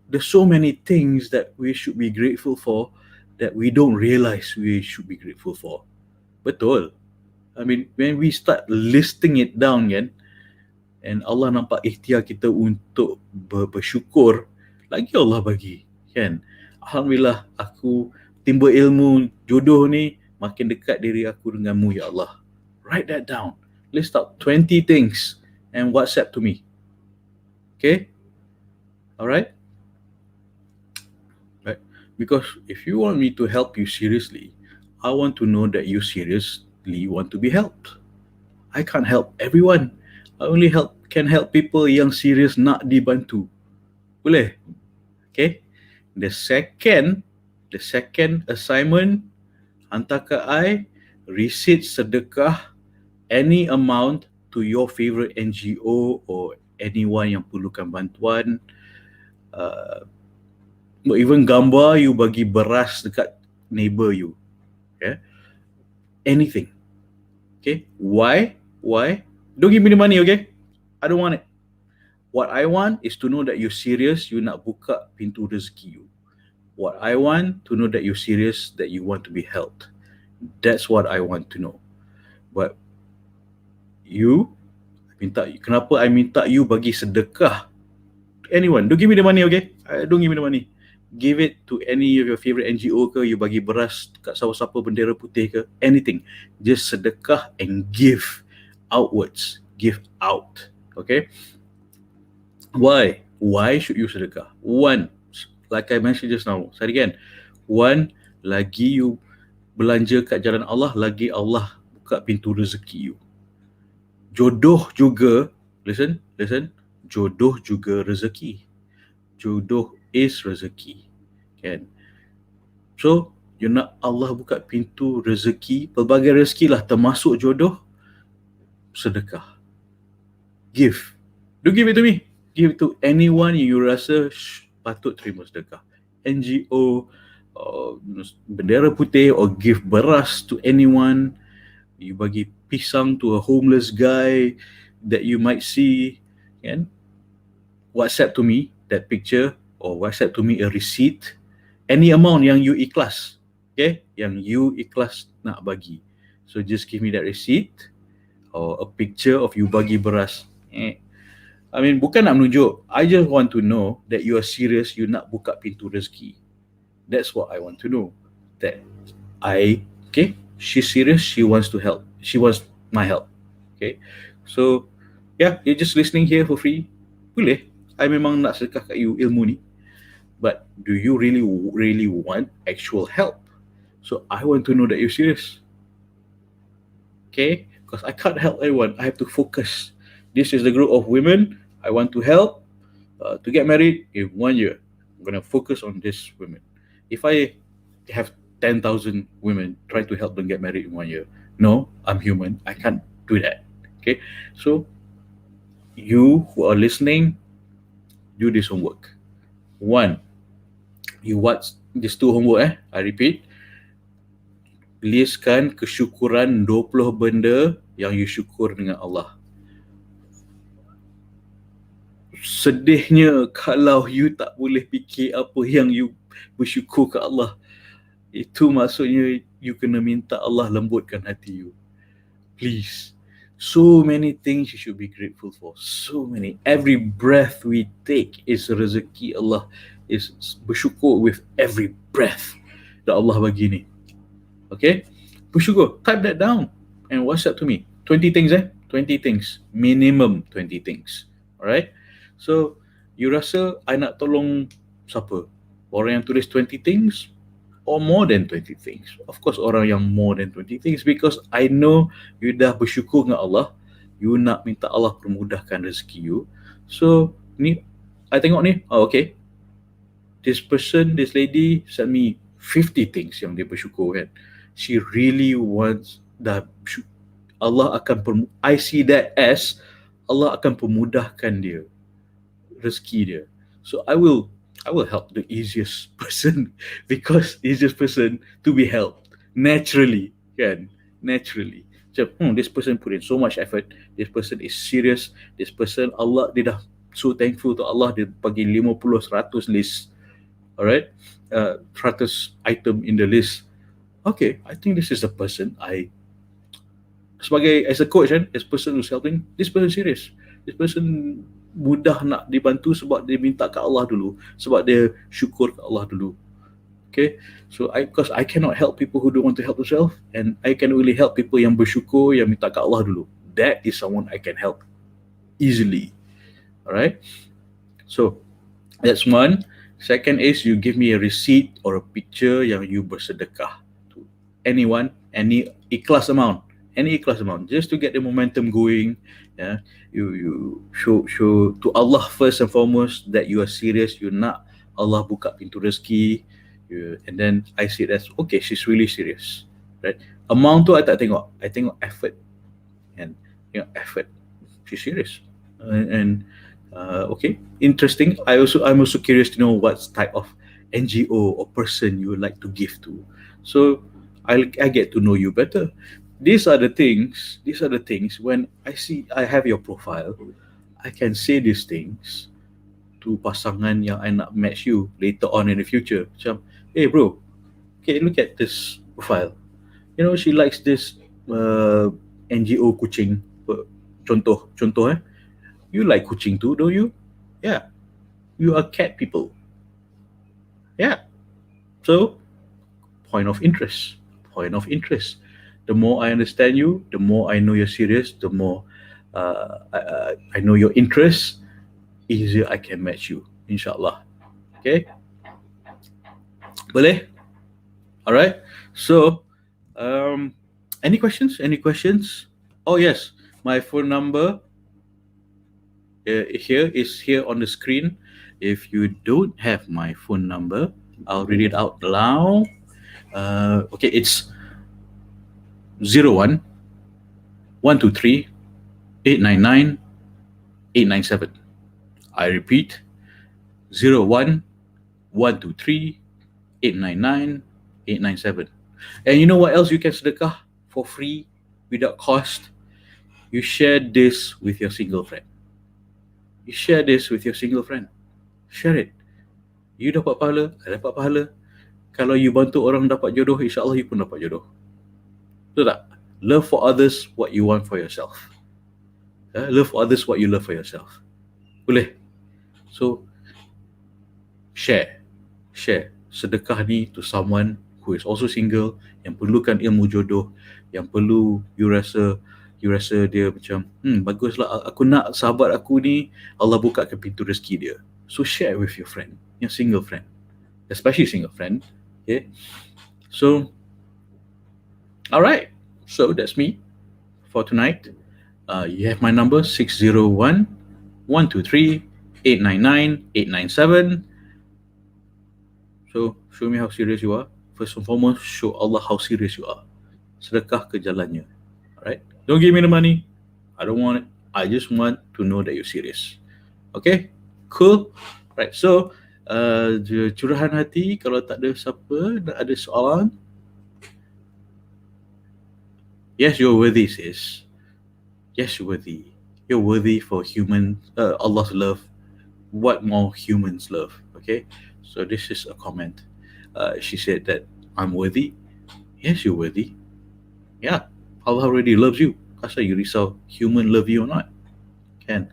A: There's so many things that we should be grateful for, that we don't realize we should be grateful for. Betul. I mean, when we start listing it down kan, and Allah nampak ikhtiar kita untuk bersyukur, lagi Allah bagi kan. Alhamdulillah, aku timba ilmu jodoh ni makin dekat diri aku denganmu ya Allah. Write that down. List out 20 things and WhatsApp to me. Okay? Alright? Right? Because if you want me to help you seriously, I want to know that you seriously want to be helped. I can't help everyone. I only can help people yang serius nak dibantu. Boleh? Okay? The second assignment, hantar ke I receipt sedekah any amount to your favorite NGO or anyone yang perlukan bantuan. Even gambar you bagi beras dekat neighbor you. Okay? Anything. Okay? Why? Don't give me the money, okay? I don't want it. What I want is to know that you're serious, you nak buka pintu rezeki you. What I want to know that you're serious, that you want to be helped. That's what I want to know. But kenapa I minta you bagi sedekah to anyone? Don't give me the money, okay? Don't give me the money. Give it to any of your favorite NGO ke, you bagi beras kat siapa-siapa bendera putih ke, anything. Just sedekah and give outwards. Give out. Okay? Why? Why should you sedekah? One, like I mentioned just now, say again. One, lagi you belanja kat jalan Allah, lagi Allah buka pintu rezeki you. Jodoh juga, listen, jodoh juga rezeki. Jodoh is rezeki. Kan? So, you nak Allah buka pintu rezeki, pelbagai rezeki lah termasuk jodoh, sedekah. Give. Don't give it to me. Give it to anyone you rasa patut terima sedekah. NGO, bendera putih, or give beras to anyone. You bagi pisang to a homeless guy that you might see. Kan? WhatsApp to me that picture, or WhatsApp to me a receipt. Any amount yang you ikhlas. Okay? Yang you ikhlas nak bagi. So just give me that receipt or a picture of you bagi beras. I mean, bukan nak menunjuk. I just want to know that you are serious, you nak buka pintu rezeki. That's what I want to know. That she's serious, she wants to help. She wants my help. Okay? So, yeah, you're just listening here for free. Boleh. I memang nak sedekah kat you ilmu ni. But do you really want actual help? So, I want to know that you're serious. Okay? Because I can't help everyone. I have to focus. This is the group of women I want to help to get married in 1 year. I'm going to focus on these women. If I have 10,000 women, try to help them get married in 1 year. No, I'm human. I can't do that. Okay? So, you who are listening, do this homework. One, you watch these two homework. I repeat. Listkan kesyukuran 20 benda yang you syukur dengan Allah. Sedihnya kalau you tak boleh fikir apa yang you bersyukur ke Allah. Itu maksudnya you kena minta Allah lembutkan hati you. Please. So many things you should be grateful for. So many. Every breath we take is rezeki Allah. Is bersyukur with every breath that Allah bagi ni. Okay? Bersyukur. Type that down and WhatsApp to me. 20 things 20 things. Minimum 20 things. Alright? So, you rasa I nak tolong siapa? Orang yang tulis 20 things or more than 20 things? Of course, orang yang more than 20 things, because I know you dah bersyukur dengan Allah. You nak minta Allah permudahkan rezeki you. So, ni, I tengok ni, okay. This lady sent me 50 things yang dia bersyukur kan. She really wants Allah akan I see that as Allah akan permudahkan dia rezeki dia. So I will help the easiest person, because easiest person to be helped naturally kan, naturally. Macam this person put in so much effort, this person is serious, this person Allah, dia dah so thankful to Allah, dia bagi 50 100 list. Alright, 100 item in the list. Okay, I think this is a person sebagai as a coach kan, as a person who's helping, this person serious. This person mudah nak dibantu sebab dia minta ke Allah dulu, sebab dia syukur ke Allah dulu. Okay, so because I cannot help people who don't want to help themselves, and I can only help people yang bersyukur, yang minta ke Allah dulu. That is someone I can help easily. Alright, so that's one. Second is you give me a receipt or a picture yang you bersedekah to anyone, any ikhlas amount, just to get the momentum going. Yeah, you show to Allah first and foremost that you are serious. You nak Allah buka pintu rezeki. And then I see that's okay. She's really serious, right? Amount tu I tak tengok. I tengok effort, and effort. She's serious, and okay, interesting. I'm also curious to know what type of NGO or person you would like to give to. So I get to know you better. These are the things. When I have your profile, I can say these things to pasangan yang I nak match you later on in the future. Macam, hey bro, okay, look at this profile. She likes this NGO kucing. Contoh, you like kucing too, don't you? Yeah. You are cat people. Yeah. So, point of interest. The more I understand you, the more I know you're serious, the more I know your interests, easier I can match you, inshallah. Okay? Boleh? Alright. So, any questions? Oh yes, my phone number here on the screen. If you don't have my phone number, I'll read it out loud. Okay, it's 01 123 899 897. I repeat, 01 123 899 897. And you know what else you can sedekah for free, without cost? You share this with your single friend. Share it. You dapat pahala, I dapat pahala. Kalau you bantu orang dapat jodoh, insyaAllah you pun dapat jodoh. Betul tak? Love for others what you want for yourself. Love for others what you love for yourself. Boleh? So, share. Sedekah ni to someone who is also single, yang perlukan ilmu jodoh, yang perlu you rasa dia macam, baguslah, aku nak sahabat aku ni Allah buka ke pintu rezeki dia. So share with your friend, your single friend, especially single friend. Okay, so alright, so that's me for tonight. You have my number, 601 123 899 897. So show me how serious you are. First and foremost, show Allah how serious you are. Sedekah ke jalannya. Alright, don't give me the money, I don't want it. I just want to know that you're serious. Okay, cool. Right, so curahan hati. Kalau tak ada siapa nak ada soalan. Yes, you're worthy, sis. Yes, you're worthy. You're worthy for Allah's love. What more humans love? Okay, so this is a comment. She said that I'm worthy. Yes, you're worthy. Yeah, Allah already loves you. Asal you risau human love you or not? Can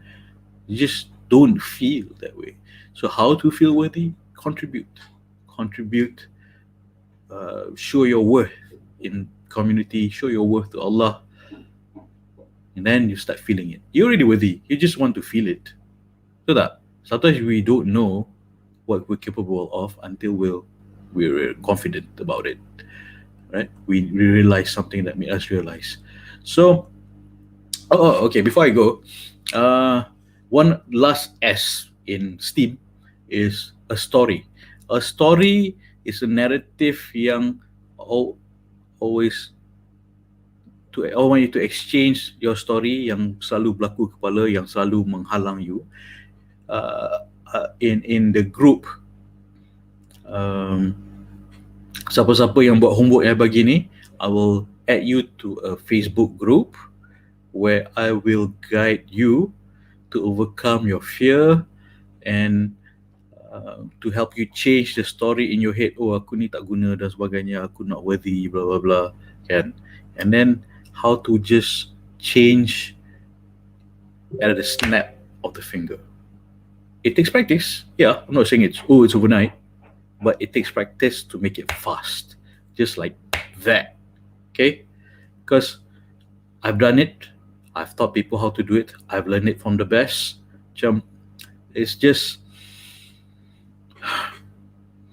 A: you just don't feel that way? So how to feel worthy? Contribute. Show your worth in community. Show your worth to Allah, and then you start feeling it. You're already worthy. You just want to feel it. So that sometimes we don't know what we're capable of until we're confident about it. Right? We realize something that made us realize. So, okay. Before I go, one last S in S.T.I.M is a story. A story is a narrative yang always I want you to exchange your story yang selalu berlaku kepala, yang selalu menghalang you. In the group, siapa-siapa yang buat homework yang bagi ni, I will add you to a Facebook group where I will guide you to overcome your fear and to help you change the story in your head. Oh, aku ni tak guna dan sebagainya, aku not worthy, blah blah blah, kan? And then how to just change at the snap of the finger. It takes practice. Yeah, I'm not saying it's overnight, but it takes practice to make it fast, just like that. Okay, because I've done it. I've taught people how to do it. I've learned it from the best. It's just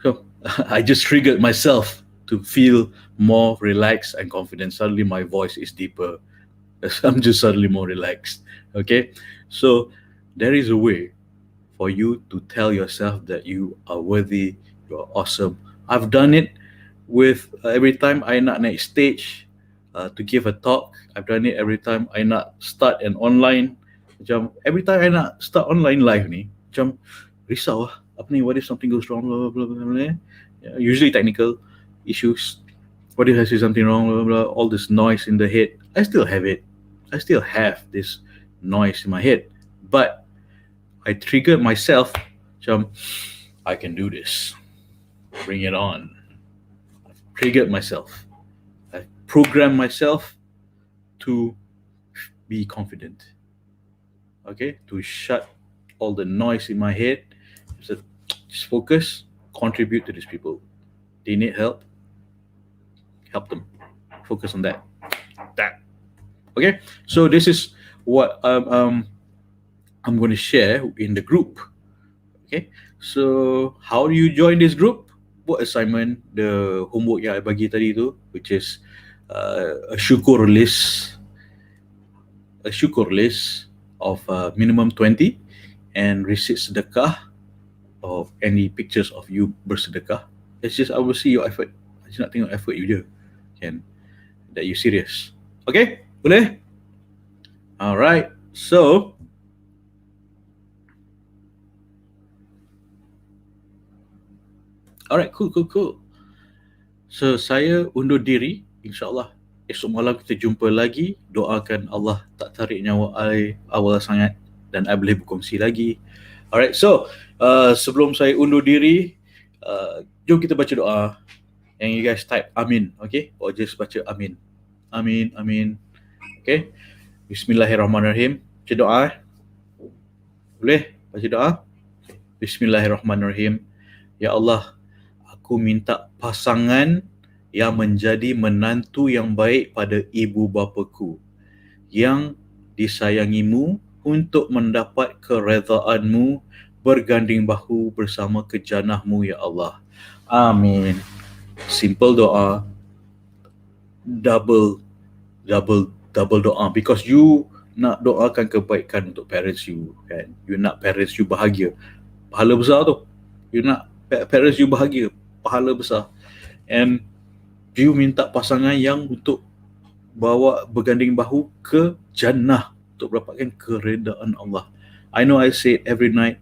A: so I just triggered myself to feel more relaxed and confident. Suddenly my voice is deeper. I'm just suddenly more relaxed. Okay, so there is a way for you to tell yourself that you are worthy, you're awesome. I've done it with every time I nak naik stage to give a talk. I've done it every time I nak start an online. Macam every time I nak start online live ni, macam risau lah. Apa ni, what if something goes wrong, blah, blah, blah, blah, blah. Usually technical issues. What if I say something wrong, blah, blah, blah. All this noise in the head. I still have it. I still have this noise in my head. But I triggered myself, macam, I can do this. Bring it on. I've triggered myself. I've programmed myself to be confident. Okay? To shut all the noise in my head. Just focus, contribute to these people. They need help. Help them. Focus on that. Okay? So this is what I'm going to share in the group. Okay, so how do you join this group? Buat assignment, the homework yang I bagi tadi tu, which is a syukur list of minimum 20 and receipt sedekah of any pictures of you bersedekah. It's just I will see your effort. I just nak tengok effort you je, kan? That you serious. Okay, boleh? Alright, so alright, cool. So saya undur diri. InsyaAllah esok malam kita jumpa lagi. Doakan Allah tak tarik nyawa I awal sangat dan I boleh berkongsi lagi. Alright, so sebelum saya undur diri, jom kita baca doa. And you guys type amin, okay? Or just baca amin. Amin. Okay? Bismillahirrahmanirrahim. Baca doa. Boleh baca doa? Bismillahirrahmanirrahim. Ya Allah, aku minta pasangan yang menjadi menantu yang baik pada ibu bapaku, yang disayangimu untuk mendapat keredaanmu, berganding bahu bersama kejanahmu ya Allah. Amin. Simple doa, double doa, because you nak doakan kebaikan untuk parents you, kan? You nak parents you bahagia, pahala besar tu. You nak parents you bahagia, pahala besar. And you minta pasangan yang untuk bawa berganding bahu ke jannah untuk dapatkan keredaan Allah. I know I say it every night,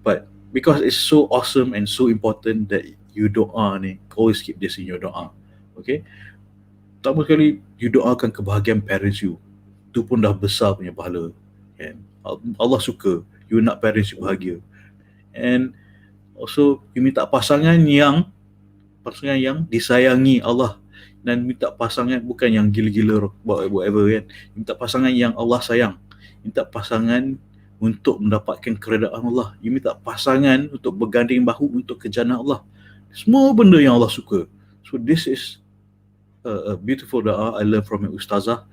A: but because it's so awesome and so important that you doa ni, always keep this in your doa. Okay? Pertama sekali, you doakan kebahagiaan parents you. Itu pun dah besar punya pahala. Kan? Allah suka you nak parents you bahagia. And also, you minta pasangan yang disayangi Allah, dan minta pasangan bukan yang gila-gila whatever, kan? Minta pasangan yang Allah sayang. Minta pasangan untuk mendapatkan keredaan Allah. You minta pasangan untuk berganding bahu untuk ke jannah Allah. Semua benda yang Allah suka. So this is a beautiful doa I learned from my ustazah.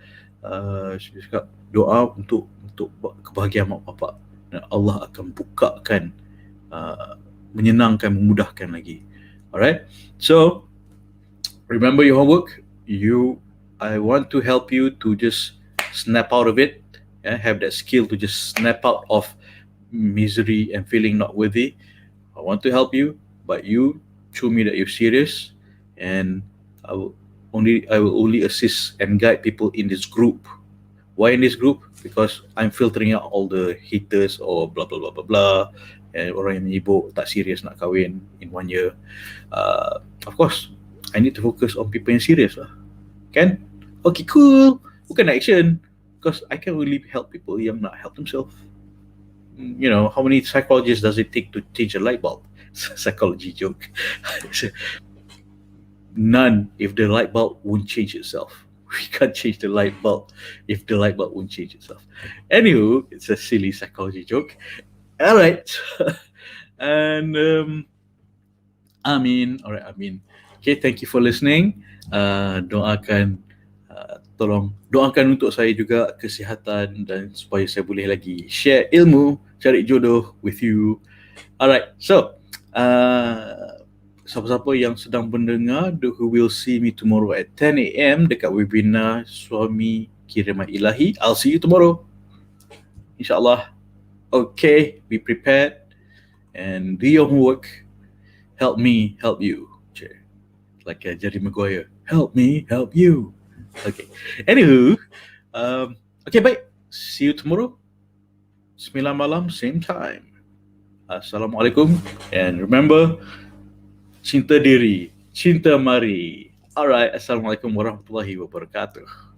A: She cakap doa untuk kebahagiaan mak bapak, dan Allah akan bukakan, menyenangkan, memudahkan lagi. Alright, so remember your homework. I want to help you to just snap out of it, have that skill to just snap out of misery and feeling not worthy. I want to help you, but you show me that you're serious, and I will only assist and guide people in this group. Why in this group? Because I'm filtering out all the haters or blah blah blah blah blah, and orang yang menyibuk tak serius nak kahwin in 1 year. Of course, I need to focus on people yang serius lah, kan? Okay, cool. Bukan action, because I can really help people yang nak help themselves. how many psychologists does it take to change a light bulb? Psychology joke. None, if the light bulb won't change itself. We can't change the light bulb if the light bulb won't change itself. Anywho, it's a silly psychology joke. All right. And Amin. All right, Amin. Okay, thank you for listening. Doakan untuk saya juga kesihatan dan supaya saya boleh lagi share ilmu, cari jodoh with you. Alright, so siapa-siapa yang sedang mendengar, who will see me tomorrow at 10 a.m. dekat webinar Suami Kiriman Ilahi. I'll see you tomorrow, insyaAllah. Okay, be prepared and do your homework. Help me, help you. Like Jerry Maguire. Help me, help you. Okay. Anywho, okay, baik. See you tomorrow. 9 malam, same time. Assalamualaikum. And remember, cinta diri, cinta mari. Alright, Assalamualaikum warahmatullahi wabarakatuh.